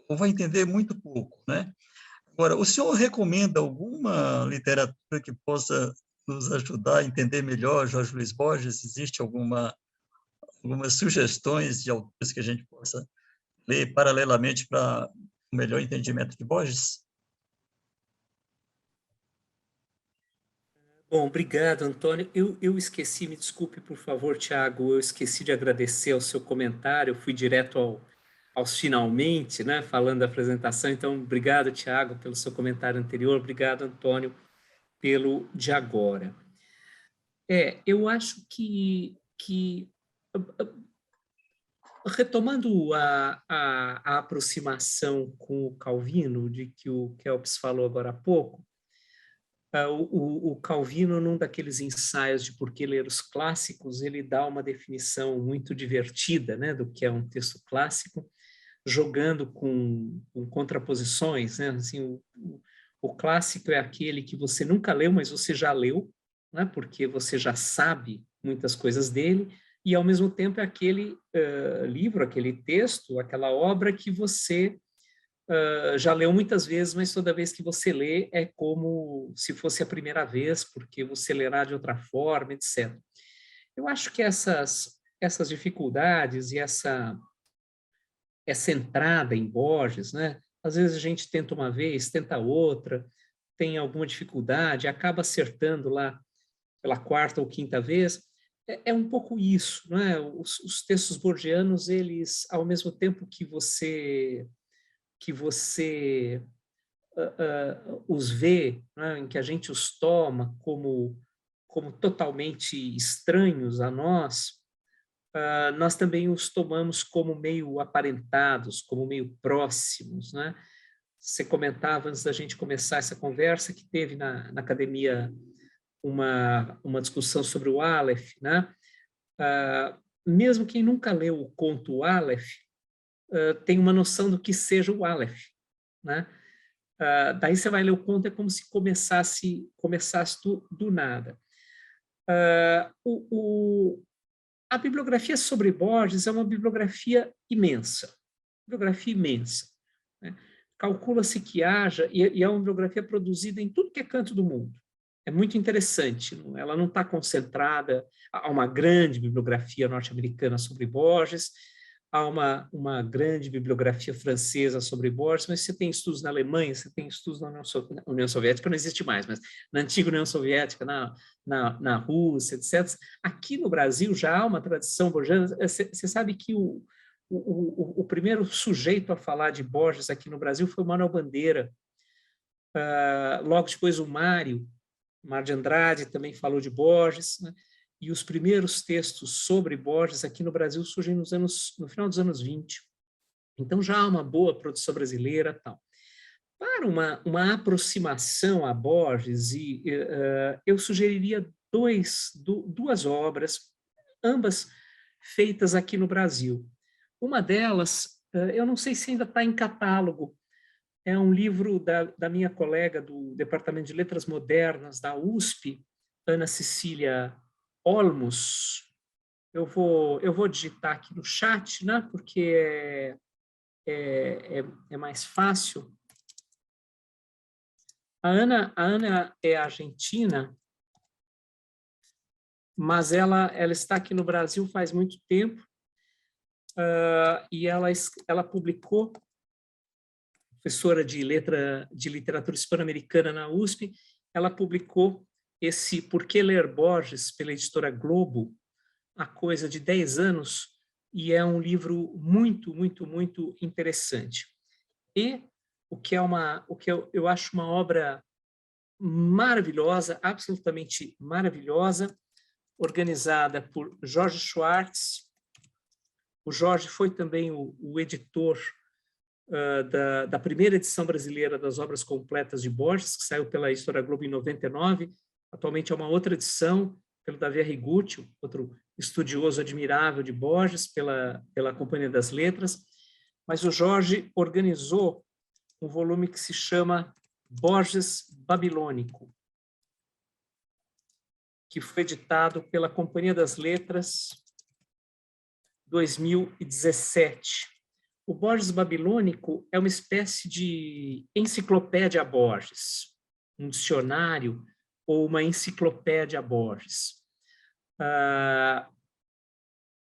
ou vai entender muito pouco, né? Agora, o senhor recomenda alguma literatura que possa nos ajudar a entender melhor Jorge Luiz Borges? Existe algumas sugestões de autores que a gente possa ler paralelamente para um melhor entendimento de Borges? Bom, obrigado, Antônio. Eu esqueci, me desculpe, por favor, Tiago, eu esqueci de agradecer ao seu comentário, eu fui direto aos finalmente, né, falando da apresentação, então, obrigado, Tiago, pelo seu comentário anterior, obrigado, Antônio, pelo de agora. Eu acho que retomando a aproximação com o Calvino, de que o Kelps falou agora há pouco, o Calvino, num daqueles ensaios de Por que Ler os Clássicos, ele dá uma definição muito divertida, né, do que é um texto clássico, jogando com contraposições, né, assim, o clássico é aquele que você nunca leu, mas você já leu, né, porque você já sabe muitas coisas dele, e ao mesmo tempo é aquele livro, aquele texto, aquela obra que você já leu muitas vezes, mas toda vez que você lê é como se fosse a primeira vez, porque você lerá de outra forma, etc. Eu acho que essas dificuldades e essa entrada em Borges, né? Às vezes a gente tenta uma vez, tenta outra, tem alguma dificuldade, acaba acertando lá pela quarta ou quinta vez. É um pouco isso, não é? Os textos borgianos, eles, ao mesmo tempo que você os vê, né, em que a gente os toma como totalmente estranhos a nós, nós também os tomamos como meio aparentados, como meio próximos, né? Você comentava, antes da gente começar essa conversa, que teve na academia uma discussão sobre o Aleph, né? Mesmo quem nunca leu o conto Aleph, tem uma noção do que seja o Aleph, né? Daí você vai ler o conto, é como se começasse do nada. A bibliografia sobre Borges é uma bibliografia imensa, né? Calcula-se que haja, e é uma bibliografia produzida em tudo que é canto do mundo, é muito interessante. Ela não está concentrada. Há uma grande bibliografia norte-americana sobre Borges, há uma grande bibliografia francesa sobre Borges, mas você tem estudos na Alemanha, você tem estudos na União Soviética, não existe mais, mas na antiga União Soviética, na Rússia, etc. Aqui no Brasil já há uma tradição borgiana. Você sabe que o primeiro sujeito a falar de Borges aqui no Brasil foi o Manuel Bandeira. Logo depois o Mário de Andrade também falou de Borges, né? E os primeiros textos sobre Borges aqui no Brasil surgem no final dos anos 20. Então já há uma boa produção brasileira, tal. Para uma aproximação a Borges, eu sugeriria duas obras, ambas feitas aqui no Brasil. Uma delas, eu não sei se ainda está em catálogo, é um livro da minha colega do Departamento de Letras Modernas da USP, Ana Cecília Olmos. Eu vou digitar aqui no chat, né, porque é mais fácil. A Ana é argentina, mas ela está aqui no Brasil faz muito tempo, e ela publicou, professora de literatura hispano-americana na USP, ela publicou esse Por que Ler Borges, pela editora Globo, há coisa de 10 anos, e é um livro muito, muito, muito interessante. E o que eu acho uma obra maravilhosa, absolutamente maravilhosa, organizada por Jorge Schwartz. O Jorge foi também o editor da primeira edição brasileira das obras completas de Borges, que saiu pela Editora Globo em 99. Atualmente é uma outra edição, pelo Davi Arrigucci, outro estudioso admirável de Borges, pela Companhia das Letras. Mas o Jorge organizou um volume que se chama Borges Babilônico, que foi editado pela Companhia das Letras 2017. O Borges Babilônico é uma espécie de enciclopédia Borges, um dicionário ou uma enciclopédia Borges.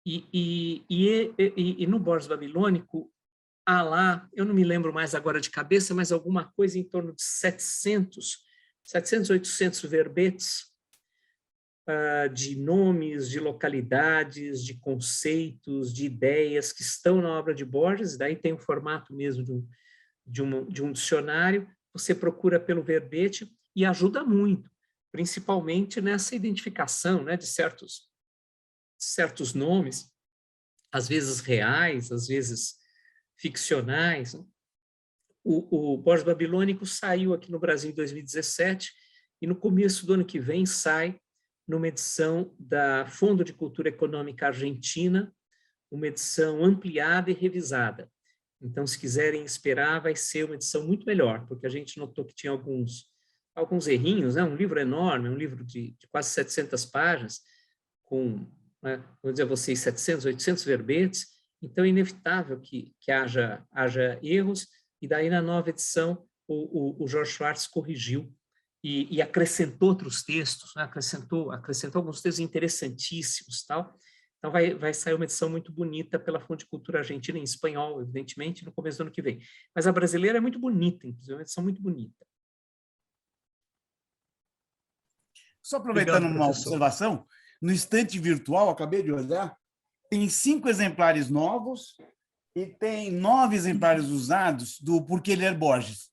E no Borges Babilônico há lá, eu não me lembro mais agora de cabeça, mas alguma coisa em torno de 700, 800 verbetes de nomes, de localidades, de conceitos, de ideias que estão na obra de Borges. Daí tem o formato mesmo de um dicionário. Você procura pelo verbete e ajuda muito, principalmente nessa identificação, né, de certos nomes, às vezes reais, às vezes ficcionais. O Borges Babilônico saiu aqui no Brasil em 2017 e no começo do ano que vem sai numa edição da Fundo de Cultura Econômica Argentina, uma edição ampliada e revisada. Então, se quiserem esperar, vai ser uma edição muito melhor, porque a gente notou que tinha alguns errinhos, né? Um livro enorme, um livro de quase 700 páginas, com, né, vou dizer a vocês, 700, 800 verbetes. Então, é inevitável que haja erros, e daí na nova edição o Jorge Schwartz corrigiu e acrescentou outros textos, né? acrescentou alguns textos interessantíssimos, tal. Então vai sair uma edição muito bonita pela Fundo de Cultura Argentina, em espanhol, evidentemente, no começo do ano que vem. Mas a brasileira é muito bonita, inclusive, é uma edição muito bonita. Só aproveitando uma observação, no estante virtual, acabei de olhar, tem 5 exemplares novos e tem 9 exemplares usados do Por que Ler Borges,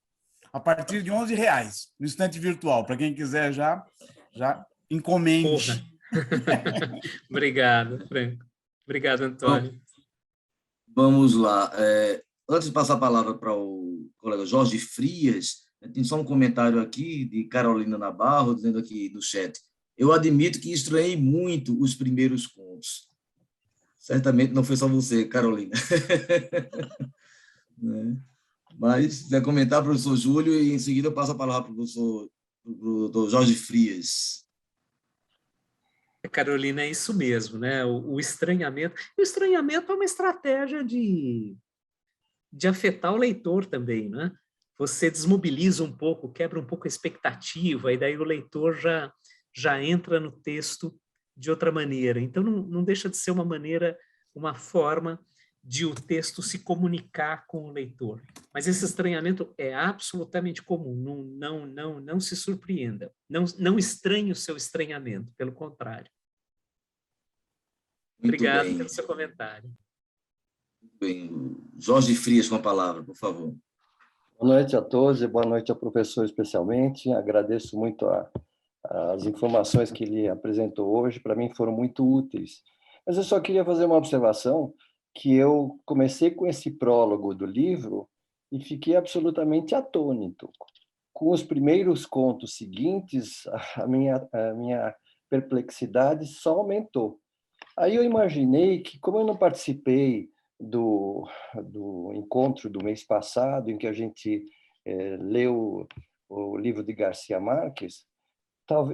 a partir de R$11, no estante virtual, para quem quiser já encomende. Obrigado, Franco. Obrigado, Antônio. Vamos lá. Antes de passar a palavra para o colega Jorge Frias, tem só um comentário aqui de Carolina Navarro, dizendo aqui no chat: eu admito que estranhei muito os primeiros contos. Certamente não foi só você, Carolina. Mas, se quiser comentar, professor Júlio, e em seguida eu passo a palavra para o doutor Jorge Frias. Carolina, é isso mesmo, né? O estranhamento. O estranhamento é uma estratégia de afetar o leitor também, né? você desmobiliza um pouco, quebra um pouco a expectativa, e daí o leitor já entra no texto de outra maneira. Então, não deixa de ser uma maneira, uma forma de o texto se comunicar com o leitor. Mas esse estranhamento é absolutamente comum, não se surpreenda, não estranhe o seu estranhamento, pelo contrário. Muito Obrigado bem. pelo seu comentário. Muito bem. Jorge Frias com a palavra, por favor. Boa noite a todos e boa noite ao professor especialmente. Agradeço muito as informações que ele apresentou hoje, para mim foram muito úteis. Mas eu só queria fazer uma observação, que eu comecei com esse prólogo do livro e fiquei absolutamente atônito. Com os primeiros contos seguintes, a minha perplexidade só aumentou. Aí eu imaginei que, como eu não participei do encontro do mês passado, em que a gente leu o livro de Garcia Marques,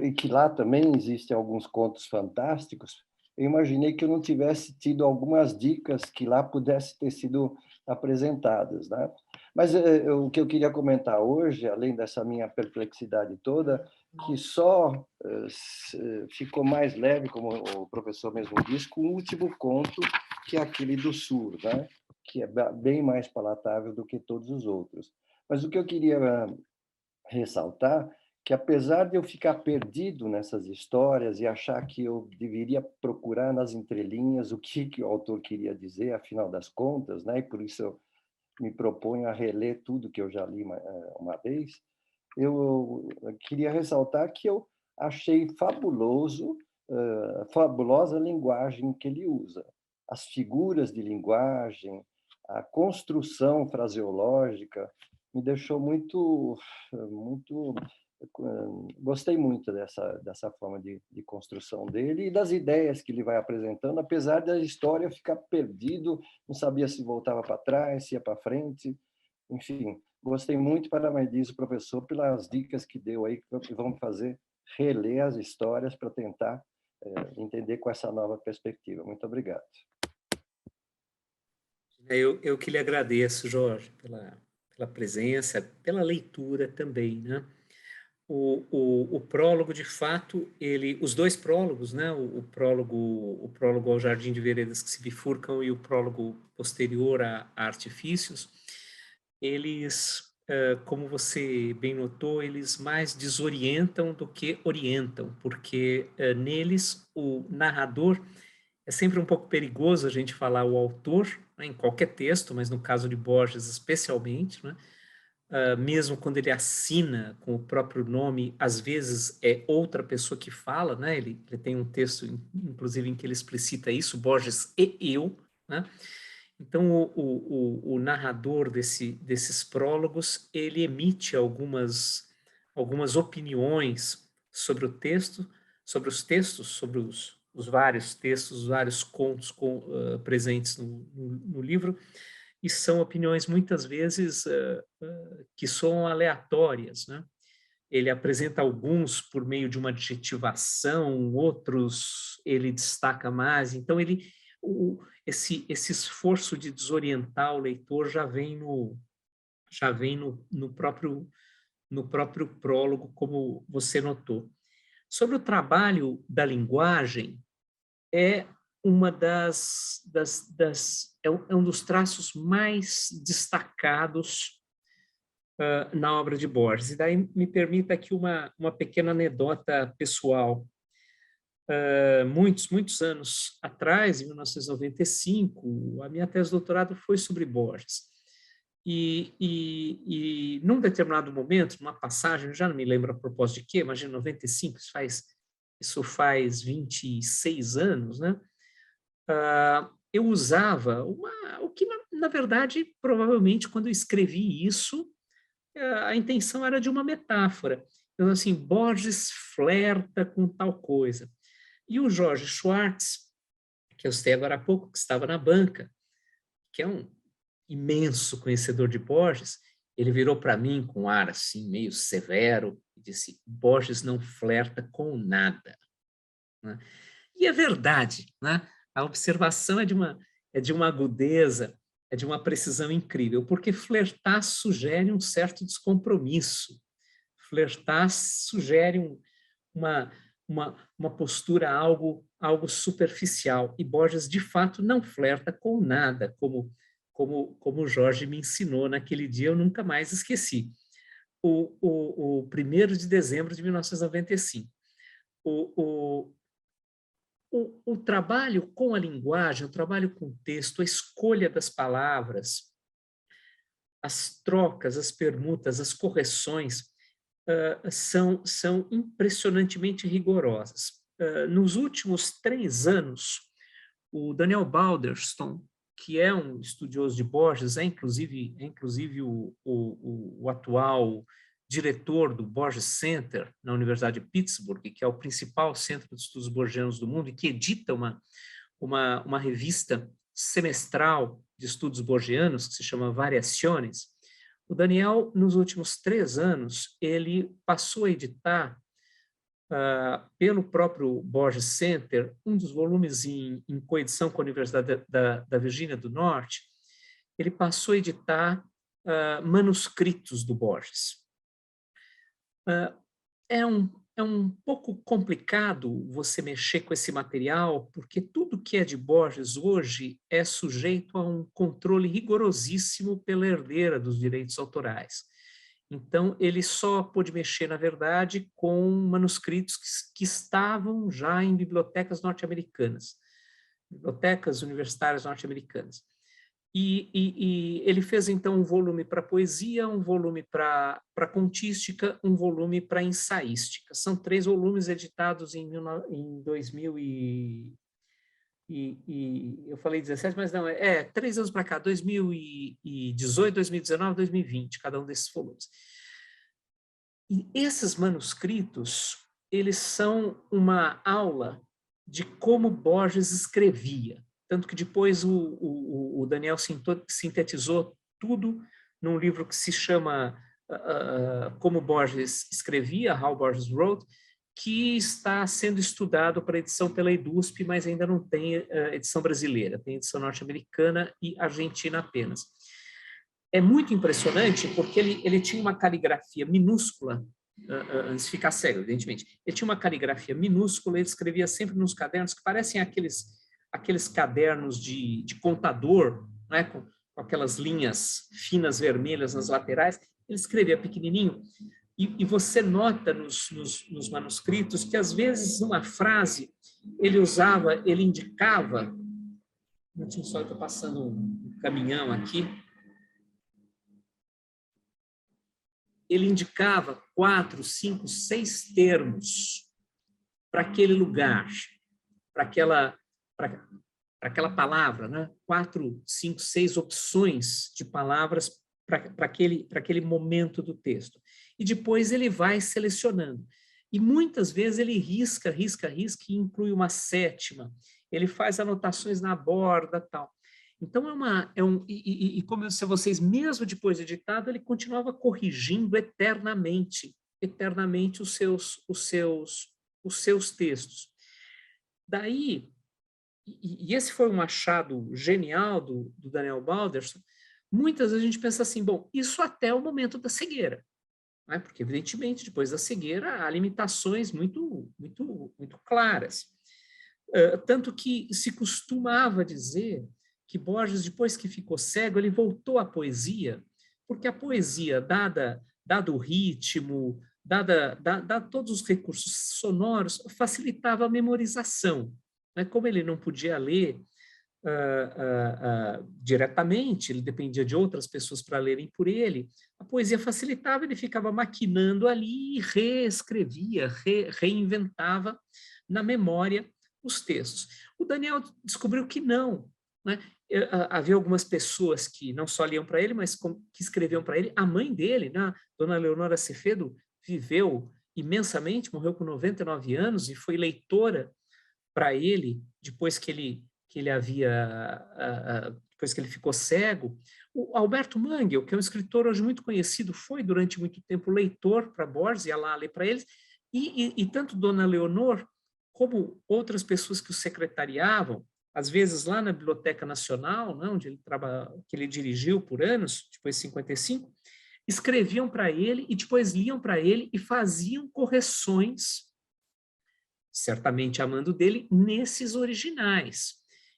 e que lá também existem alguns contos fantásticos, eu imaginei que eu não tivesse tido algumas dicas que lá pudessem ter sido apresentadas, né? Mas o que eu queria comentar hoje, além dessa minha perplexidade toda, que só ficou mais leve, como o professor mesmo disse, com o último conto, que é aquele do Sur, né? Que é bem mais palatável do que todos os outros. Mas o que eu queria ressaltar que, apesar de eu ficar perdido nessas histórias e achar que eu deveria procurar nas entrelinhas o que o autor queria dizer, afinal das contas, né? E por isso eu me proponho a reler tudo que eu já li uma vez, eu queria ressaltar que eu achei fabulosa a linguagem que ele usa. As figuras de linguagem, a construção fraseológica, me deixou muito gostei muito dessa forma de construção dele e das ideias que ele vai apresentando, apesar da história ficar perdido, não sabia se voltava para trás, se ia para frente, enfim, gostei muito, parabéns o professor pelas dicas que deu aí, que vão me fazer reler as histórias para tentar entender com essa nova perspectiva. Muito obrigado. Eu que lhe agradeço, Jorge, pela presença, pela leitura também, né? O prólogo, de fato, os dois prólogos, né? O prólogo ao Jardim de Veredas que se bifurcam e o prólogo posterior a Artifícios, eles, como você bem notou, eles mais desorientam do que orientam, porque neles o narrador, é sempre um pouco perigoso a gente falar o autor, né, em qualquer texto, mas no caso de Borges especialmente, né? Mesmo quando ele assina com o próprio nome, às vezes é outra pessoa que fala, né? Ele tem um texto, inclusive, em que ele explicita isso, Borges e eu, né? Então, o narrador desses prólogos, ele emite algumas opiniões sobre o texto, sobre os textos, sobre os vários textos, os vários contos presentes no livro, e são opiniões muitas vezes que são aleatórias, né? Ele apresenta alguns por meio de uma adjetivação, outros ele destaca mais, então esse esforço de desorientar o leitor já vem no próprio prólogo, como você notou. Sobre o trabalho da linguagem, é um dos traços mais destacados na obra de Borges. E daí me permita aqui uma pequena anedota pessoal. Muitos anos atrás, em 1995, a minha tese de doutorado foi sobre Borges. E num determinado momento, numa passagem, já não me lembro a propósito de quê, mas em 95, isso faz 26 anos, né? Eu usava o que, na verdade, provavelmente, quando eu escrevi isso, a intenção era de uma metáfora. Então, assim, Borges flerta com tal coisa. E o Jorge Schwartz, que eu citei agora há pouco, que estava na banca, que é um imenso conhecedor de Borges, ele virou para mim com um ar assim, meio severo, e disse: Borges não flerta com nada. Né? E é verdade, né? A observação é de uma agudeza, é de uma precisão incrível, porque flertar sugere um certo descompromisso. Flertar sugere uma postura algo superficial. E Borges, de fato, não flerta com nada, como o Jorge me ensinou naquele dia, eu nunca mais esqueci. O 1º de dezembro de 1995. O trabalho com a linguagem, o trabalho com o texto, a escolha das palavras, as trocas, as permutas, as correções, são impressionantemente rigorosas. Nos últimos 3 anos, o Daniel Balderston, que é um estudioso de Borges, é inclusive o atual diretor do Borges Center na Universidade de Pittsburgh, que é o principal centro de estudos borgianos do mundo e que edita uma revista semestral de estudos borgianos, que se chama Variações. O Daniel, nos últimos 3 anos, ele passou a editar, pelo próprio Borges Center, um dos volumes em coedição com a Universidade da Virgínia do Norte. Ele passou a editar manuscritos do Borges. É um pouco complicado você mexer com esse material, porque tudo que é de Borges hoje é sujeito a um controle rigorosíssimo pela herdeira dos direitos autorais. Então, ele só pôde mexer, na verdade, com manuscritos que estavam já em bibliotecas norte-americanas, bibliotecas universitárias norte-americanas. E ele fez, então, um volume para poesia, um volume para contística, um volume para ensaística. São 3 volumes editados em 2000 eu falei 17, mas não, 3 anos para cá, 2018, 2019, 2020, cada um desses volumes. E esses manuscritos, eles são uma aula de como Borges escrevia. Tanto que depois o Daniel sintetizou tudo num livro que se chama Como Borges Escrevia, How Borges Wrote, que está sendo estudado para edição pela EDUSP, mas ainda não tem edição brasileira, tem edição norte-americana e argentina apenas. É muito impressionante porque ele tinha uma caligrafia minúscula, antes de ficar cego, evidentemente. Ele tinha uma caligrafia minúscula, ele escrevia sempre nos cadernos que parecem aqueles cadernos de contador, né, com aquelas linhas finas vermelhas nas laterais. Ele escrevia pequenininho. E você nota nos manuscritos que, às vezes, uma frase, ele indicava... Não tinha só, estou passando um caminhão aqui. Ele indicava 4, 5, 6 termos para aquele lugar, para aquela palavra, né? 4, 5, 6 opções de palavras para aquele momento do texto. E depois ele vai selecionando. E muitas vezes ele risca e inclui uma 7ª. Ele faz anotações na borda, tal. Então, como eu disse a vocês, mesmo depois de editado, ele continuava corrigindo eternamente os seus textos. Daí, e esse foi um achado genial do Daniel Balderston, muitas vezes a gente pensa assim, bom, isso até o momento da cegueira, né? Porque, evidentemente, depois da cegueira há limitações muito claras. Tanto que se costumava dizer que Borges, depois que ficou cego, ele voltou à poesia, porque a poesia, dado o ritmo, dado todos os recursos sonoros, facilitava a memorização. Né? Como ele não podia ler diretamente, ele dependia de outras pessoas para lerem por ele, a poesia facilitava, ele ficava maquinando ali e reescrevia, reinventava na memória os textos. O Daniel descobriu que não, né? Havia algumas pessoas que não só liam para ele, mas que escreviam para ele. A mãe dele, né, Dona Leonora Acevedo, viveu imensamente, morreu com 99 anos e foi leitora para ele depois que ele ficou cego. O Alberto Mangel, que é um escritor hoje muito conhecido, foi durante muito tempo leitor para Borges, ia lá ler para eles, e tanto Dona Leonor como outras pessoas que o secretariavam, às vezes lá na Biblioteca Nacional, né, onde que ele dirigiu por anos, depois de 55, escreviam para ele e depois liam para ele e faziam correções, certamente amando dele, nesses originais.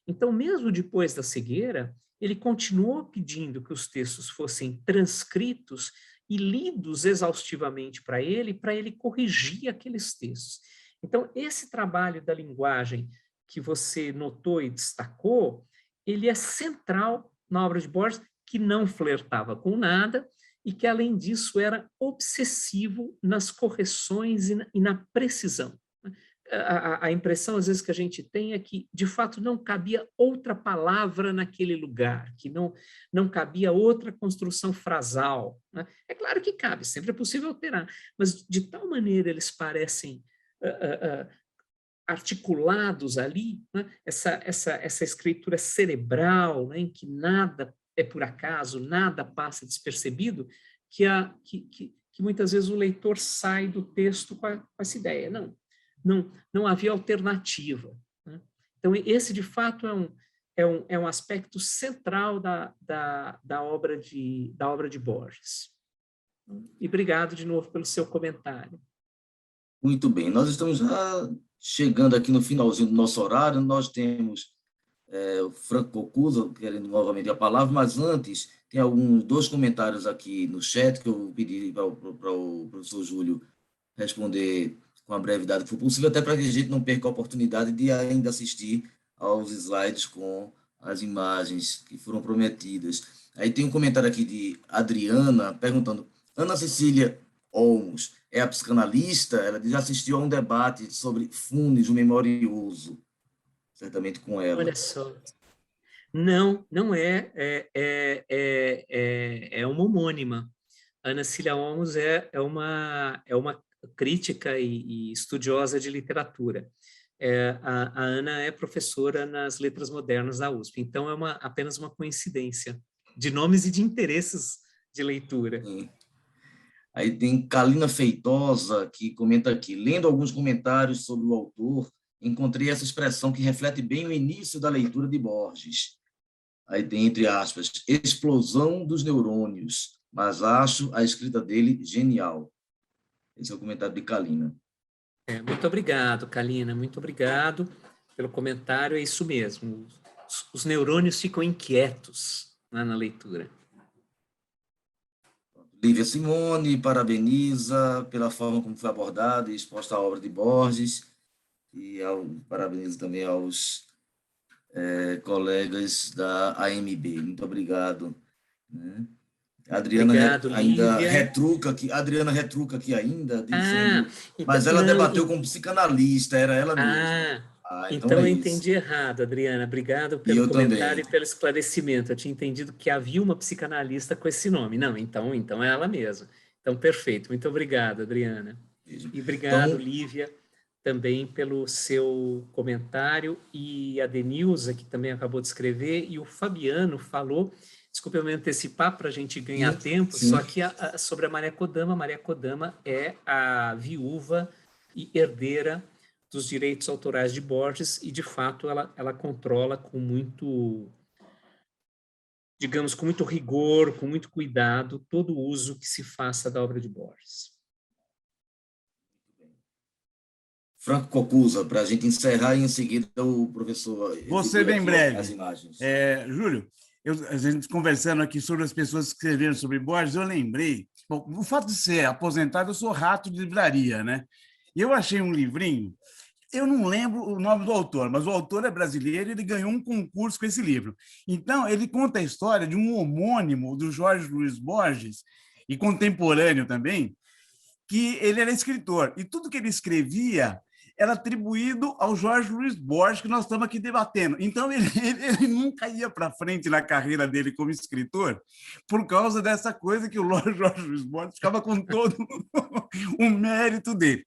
Então, mesmo depois da cegueira, ele continuou pedindo que os textos fossem transcritos e lidos exaustivamente para ele corrigir aqueles textos. Então, esse trabalho da linguagem que você notou e destacou, ele é central na obra de Borges, que não flertava com nada e que, além disso, era obsessivo nas correções e na precisão. A impressão, às vezes, que a gente tem é que, de fato, não cabia outra palavra naquele lugar, que não cabia outra construção frasal, né? É claro que cabe, sempre é possível alterar, mas de tal maneira eles parecem articulados ali, né? Essa escritura cerebral, né? Em que nada é por acaso, nada passa despercebido, que muitas vezes o leitor sai do texto com essa ideia. Não havia alternativa, né? Então, esse, de fato, é um aspecto central da obra de Borges. E obrigado de novo pelo seu comentário. Muito bem, nós estamos já chegando aqui no finalzinho do nosso horário, nós temos o Franco Cocuza querendo novamente a palavra, mas antes tem dois comentários aqui no chat que eu pedi para o professor Júlio responder com a brevidade que for possível, até para que a gente não perca a oportunidade de ainda assistir aos slides com as imagens que foram prometidas. Aí tem um comentário aqui de Adriana, perguntando, Ana Cecília Olmos é a psicanalista? Ela já assistiu a um debate sobre Funes, o memorioso, certamente com ela. Olha só. Não é. É uma homônima. Ana Cecília Olmos é uma crítica e estudiosa de literatura. A Ana é professora nas Letras Modernas da USP, então é apenas uma coincidência de nomes e de interesses de leitura. Sim. Aí tem Kalina Feitosa, que comenta aqui, lendo alguns comentários sobre o autor, encontrei essa expressão que reflete bem o início da leitura de Borges. Aí tem, entre aspas, explosão dos neurônios, mas acho a escrita dele genial. Esse é o comentário de Kalina. Muito obrigado, Kalina, muito obrigado pelo comentário, é isso mesmo. Os neurônios ficam inquietos, né, na leitura. Lívia Simone parabeniza pela forma como foi abordada e exposta a obra de Borges, e parabeniza também aos colegas da AMB. Muito obrigado. Né? Adriana Obrigado, ainda Lívia. retruca aqui ainda, dizendo, então, mas ela debateu com psicanalista, era ela mesma. Então eu é entendi errado, Adriana. Obrigado pelo comentário e pelo esclarecimento. Eu tinha entendido que havia uma psicanalista com esse nome. Não, então é ela mesma. Então, perfeito. Muito obrigado, Adriana. E obrigado, então, Lívia, também pelo seu comentário. E a Denilza, que também acabou de escrever, e o Fabiano falou, desculpa eu me antecipar para a gente ganhar tempo, só que sobre a Maria Kodama. A Maria Kodama é a viúva e herdeira dos direitos autorais de Borges e, de fato, ela controla com muito, digamos, com muito rigor, com muito cuidado, todo o uso que se faça da obra de Borges. Franco Cocuza, para a gente encerrar e em seguida o professor... Vou ser bem breve. As imagens. Júlio, a gente conversando aqui sobre as pessoas que escreveram sobre Borges, eu lembrei, bom, o fato de ser aposentado, eu sou rato de livraria, né? E eu achei um livrinho, eu não lembro o nome do autor, mas o autor é brasileiro e ele ganhou um concurso com esse livro. Então, ele conta a história de um homônimo do Jorge Luiz Borges, e contemporâneo também, que ele era escritor. E tudo que ele escrevia era atribuído ao Jorge Luiz Borges, que nós estamos aqui debatendo. Então, ele nunca ia para frente na carreira dele como escritor, por causa dessa coisa que o Jorge Luiz Borges ficava com todo o mérito dele.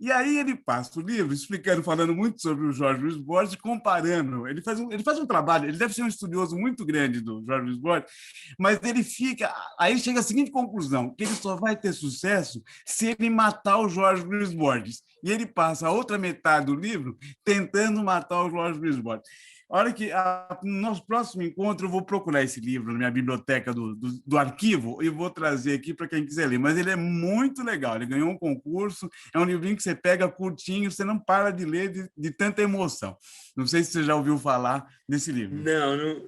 E aí ele passa o livro explicando, falando muito sobre o Jorge Luiz Borges, comparando. Ele faz um trabalho, ele deve ser um estudioso muito grande do Jorge Luiz Borges, mas ele fica... Aí chega a seguinte conclusão, que ele só vai ter sucesso se ele matar o Jorge Luiz Borges. E ele passa a outra metade do livro tentando matar o Jorge Luiz Borges. Olha que no nosso próximo encontro eu vou procurar esse livro na minha biblioteca do arquivo e vou trazer aqui para quem quiser ler. Mas ele é muito legal, ele ganhou um concurso, é um livrinho que você pega curtinho, você não para de ler de tanta emoção. Não sei se você já ouviu falar desse livro.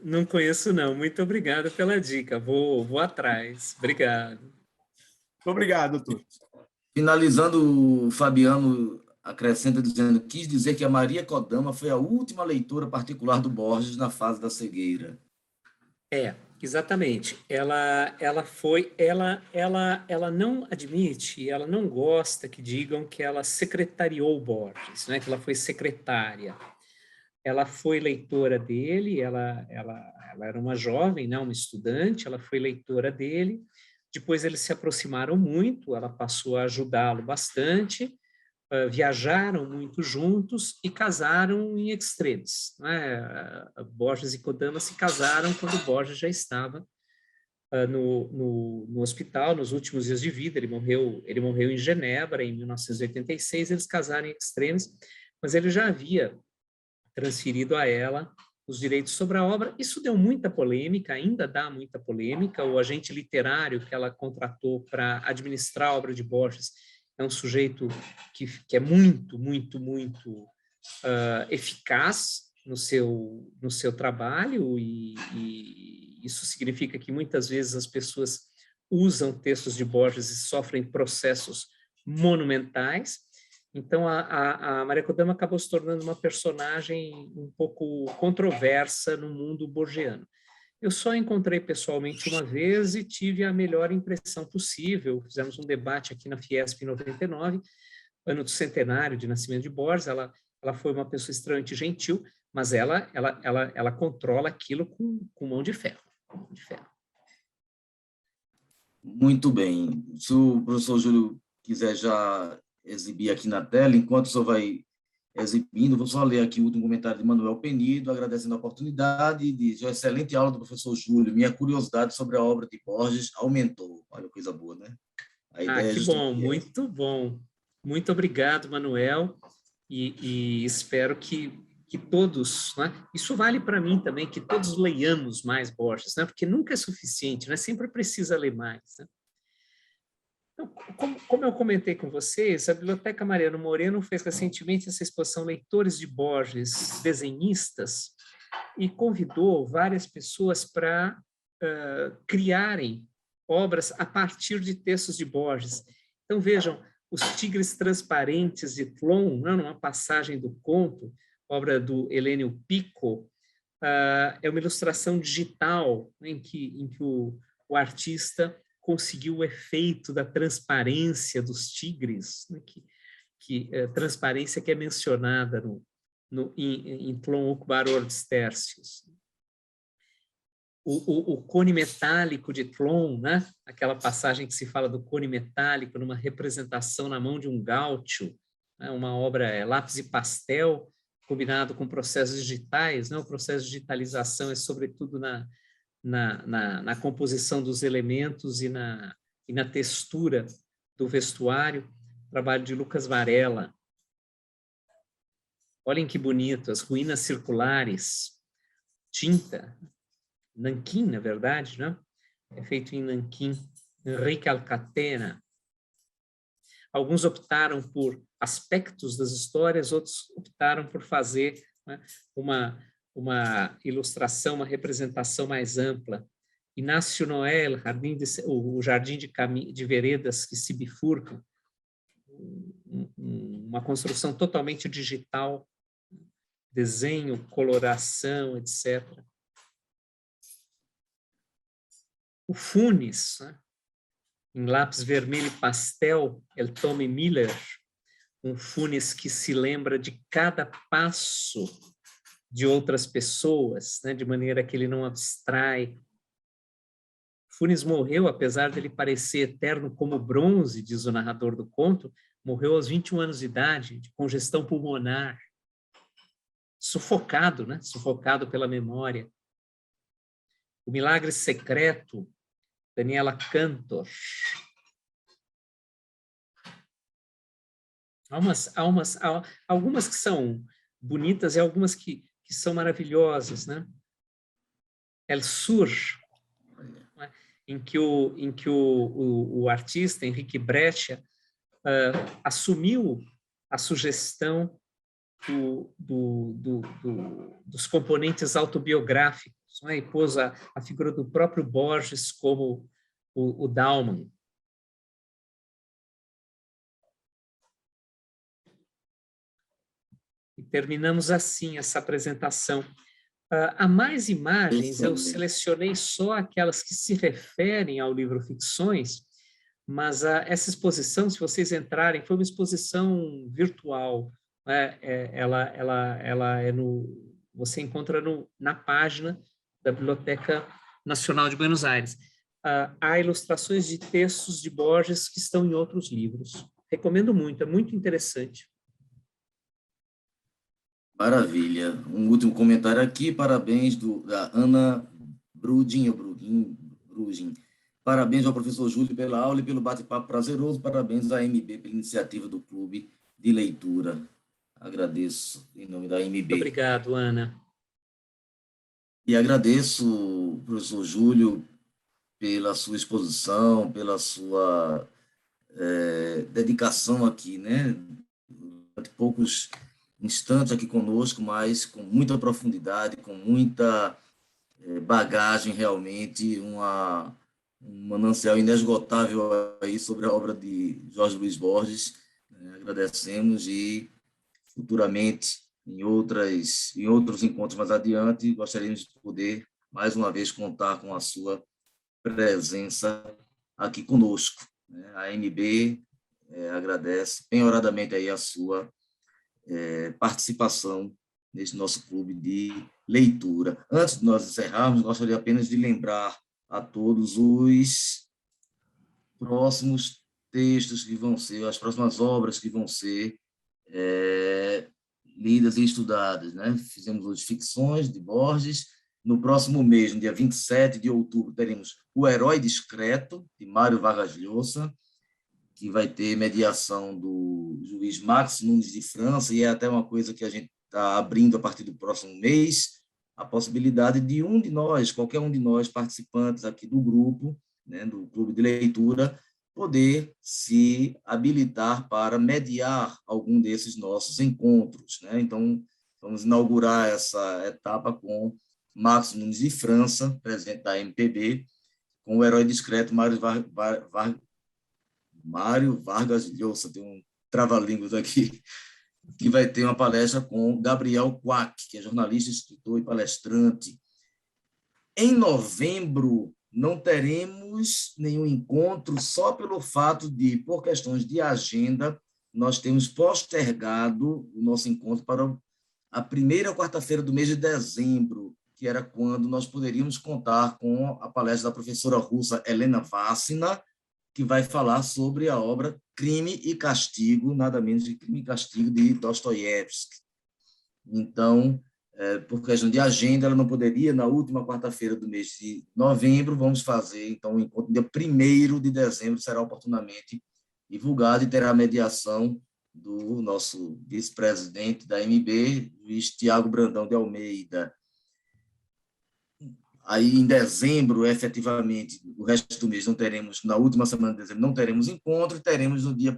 Não conheço não. Muito obrigado pela dica, vou atrás. Obrigado. Muito obrigado, doutor. Finalizando, o Fabiano acrescenta dizendo: quis dizer que a Maria Kodama foi a última leitora particular do Borges na fase da cegueira. Exatamente. Ela não admite, ela não gosta que digam que ela secretariou Borges, né? Que ela foi secretária. Ela foi leitora dele, ela era uma jovem, né? Uma estudante, ela foi leitora dele. Depois eles se aproximaram muito, ela passou a ajudá-lo bastante, viajaram muito juntos e casaram em extremes, né? Borges e Kodama se casaram quando Borges já estava no hospital, nos últimos dias de vida. Ele morreu em Genebra, em 1986, eles casaram em extremes, mas ele já havia transferido a ela os direitos sobre a obra. Isso deu muita polêmica, ainda dá muita polêmica. O agente literário que ela contratou para administrar a obra de Borges é um sujeito que é muito eficaz no seu trabalho, e isso significa que muitas vezes as pessoas usam textos de Borges e sofrem processos monumentais. Então, a Maria Kodama acabou se tornando uma personagem um pouco controversa no mundo borgiano. Eu só encontrei pessoalmente uma vez e tive a melhor impressão possível. Fizemos um debate aqui na Fiesp em 99, ano do centenário de nascimento de Borges. Ela foi uma pessoa extremamente gentil, mas ela controla aquilo com mão de ferro. Muito bem. Se o professor Júlio quiser já exibir aqui na tela, enquanto o senhor vai exibindo, vou só ler aqui o último comentário de Manuel Penido, agradecendo a oportunidade, diz: uma excelente aula do professor Júlio, minha curiosidade sobre a obra de Borges aumentou. Olha, coisa boa, né? A ideia que bom, muito bom. Muito obrigado, Manuel, e espero que todos, né? Isso vale para mim também, que todos leiamos mais Borges, né? Porque nunca é suficiente, né? Sempre precisa ler mais, né? Então, como eu comentei com vocês, a Biblioteca Mariano Moreno fez recentemente essa exposição Leitores de Borges, Desenhistas, e convidou várias pessoas para criarem obras a partir de textos de Borges. Então, vejam, Os Tigres Transparentes de Tlon, né, numa passagem do conto, obra do Helênio Pico, é uma ilustração digital, né, em que o artista conseguiu o efeito da transparência dos tigres, né, transparência que é mencionada em Tlon Ukbar Ordes Tertius. O cone metálico de Tlon, né? Aquela passagem que se fala do cone metálico numa representação na mão de um gaúcho, né? Uma obra lápis e pastel combinado com processos digitais, né? O processo de digitalização é sobretudo na composição dos elementos e na textura do vestuário. Trabalho de Lucas Varela. Olhem que bonito, as ruínas circulares, tinta, Nanquim, na verdade, né? É feito em Nanquim, Henrique Alcatena. Alguns optaram por aspectos das histórias, outros optaram por fazer, né, uma ilustração, uma representação mais ampla. Inácio Noel, o Jardim de Veredas que se bifurcam, uma construção totalmente digital, desenho, coloração, etc. O Funes, né? Em lápis vermelho e pastel, El Tommy Miller, um Funes que se lembra de cada passo de outras pessoas, né? De maneira que ele não abstrai. Funes morreu, apesar de ele parecer eterno como bronze, diz o narrador do conto, morreu aos 21 anos de idade, de congestão pulmonar, sufocado, né? Sufocado pela memória. O Milagre Secreto, Daniela Cantor. Há algumas que são bonitas e algumas que que são maravilhosas, né? El Sur, né? em que o artista Henrique Breccia assumiu a sugestão dos componentes autobiográficos, né? E pôs a figura do próprio Borges como o Dalman. E terminamos assim essa apresentação. Há mais imagens, eu selecionei só aquelas que se referem ao livro Ficções, mas essa exposição, se vocês entrarem, foi uma exposição virtual, né? Ela é você encontra na página da Biblioteca Nacional de Buenos Aires. Há ilustrações de textos de Borges que estão em outros livros. Recomendo muito, é muito interessante. Maravilha. Um último comentário aqui, parabéns da Ana Brugin. Parabéns ao professor Júlio pela aula e pelo bate-papo prazeroso. Parabéns à AMB pela iniciativa do Clube de Leitura. Agradeço em nome da AMB. Muito obrigado, Ana. E agradeço, professor Júlio, pela sua exposição, pela sua dedicação aqui, né? Durante poucos instantes aqui conosco, mas com muita profundidade, com muita bagagem, realmente, um manancial inesgotável aí sobre a obra de Jorge Luiz Borges. Agradecemos e futuramente, em outros encontros mais adiante, gostaríamos de poder, mais uma vez, contar com a sua presença aqui conosco. A AMB agradece penhoradamente aí a sua participação neste nosso clube de leitura. Antes de nós encerrarmos, gostaria apenas de lembrar a todos os próximos textos que vão ser, as próximas obras que vão ser lidas e estudadas, né? Fizemos hoje Ficções, de Borges. No próximo mês, no dia 27 de outubro, teremos O Herói Discreto, de Mário Vargas Llosa, que vai ter mediação do juiz Max Nunes de França, e é até uma coisa que a gente está abrindo a partir do próximo mês, a possibilidade de qualquer um de nós, participantes aqui do grupo, né, do Clube de Leitura, poder se habilitar para mediar algum desses nossos encontros, né? Então, vamos inaugurar essa etapa com Max Nunes de França, presidente da MPB, com O Herói Discreto, Mário Vargas Llosa, tem um trava-línguas aqui, que vai ter uma palestra com Gabriel Quack, que é jornalista, escritor e palestrante. Em novembro, não teremos nenhum encontro, só pelo fato de, por questões de agenda, nós temos postergado o nosso encontro para a primeira quarta-feira do mês de dezembro, que era quando nós poderíamos contar com a palestra da professora russa Helena Vassina, que vai falar sobre a obra Crime e Castigo, nada menos de Crime e Castigo, de Dostoiévski. Então, por questão de agenda, ela não poderia, na última quarta-feira do mês de novembro, vamos fazer, então, o encontro dia 1º de dezembro, será oportunamente divulgado e terá a mediação do nosso vice-presidente da MB, Luiz Tiago Brandão de Almeida. Aí, em dezembro, efetivamente, o resto do mês não teremos, na última semana de dezembro, não teremos encontro, teremos no dia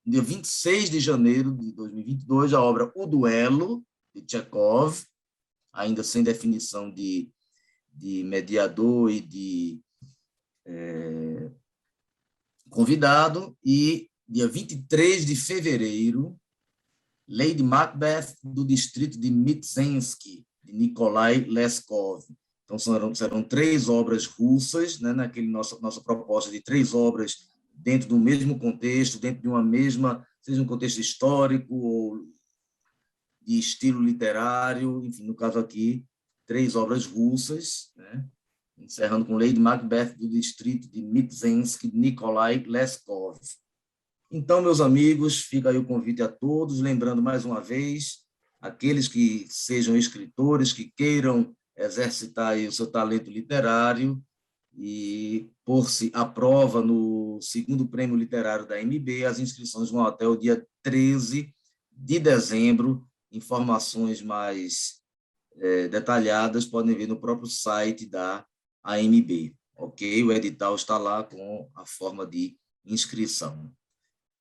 26 de janeiro de 2022 a obra O Duelo, de Chekhov, ainda sem definição de mediador e de convidado, e dia 23 de fevereiro, Lady Macbeth, do distrito de Mtsensk, de Nikolai Leskov. Então, serão 3 obras russas, né, nossa proposta de 3 obras dentro do mesmo contexto, dentro de uma mesma, seja um contexto histórico ou de estilo literário, enfim, no caso aqui, 3 obras russas, né, encerrando com Lady Macbeth, do distrito de Mtsensk, de Nikolai Leskov. Então, meus amigos, fica aí o convite a todos, lembrando mais uma vez, aqueles que sejam escritores, que queiram exercitar aí o seu talento literário e pôr-se à prova no 2º Prêmio Literário da MB. As inscrições vão até o dia 13 de dezembro. Informações mais detalhadas podem ver no próprio site da AMB, ok? O edital está lá com a forma de inscrição.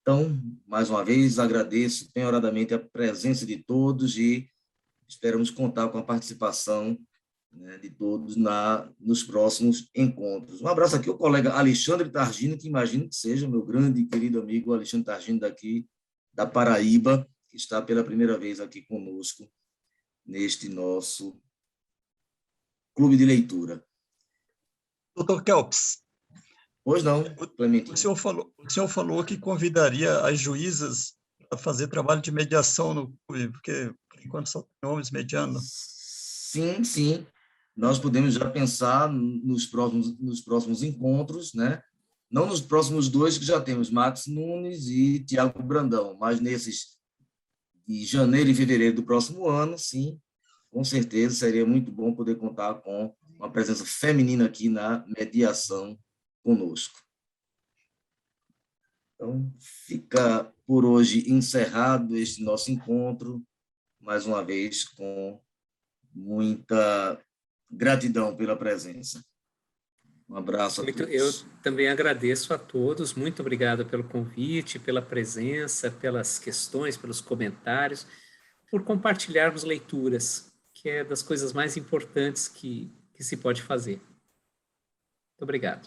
Então, mais uma vez, agradeço penhoradamente a presença de todos e esperamos contar com a participação, né, de todos nos próximos encontros. Um abraço aqui ao colega Alexandre Targino, que imagino que seja meu grande e querido amigo Alexandre Targino, daqui da Paraíba, que está pela primeira vez aqui conosco neste nosso clube de leitura. Doutor Kelps, Pois não, Clementina? o senhor falou que convidaria as juízas a fazer trabalho de mediação no clube, porque, por enquanto, só tem homens mediando. Sim, sim. Nós podemos já pensar nos próximos encontros, né? Não nos próximos 2, que já temos Max Nunes e Tiago Brandão, mas nesses de janeiro e fevereiro do próximo ano, sim, com certeza seria muito bom poder contar com uma presença feminina aqui na mediação conosco. Então, fica por hoje encerrado este nosso encontro, mais uma vez com muita gratidão pela presença. Um abraço a todos. Eu também agradeço a todos, muito obrigado pelo convite, pela presença, pelas questões, pelos comentários, por compartilharmos leituras, que é das coisas mais importantes que se pode fazer. Muito obrigado.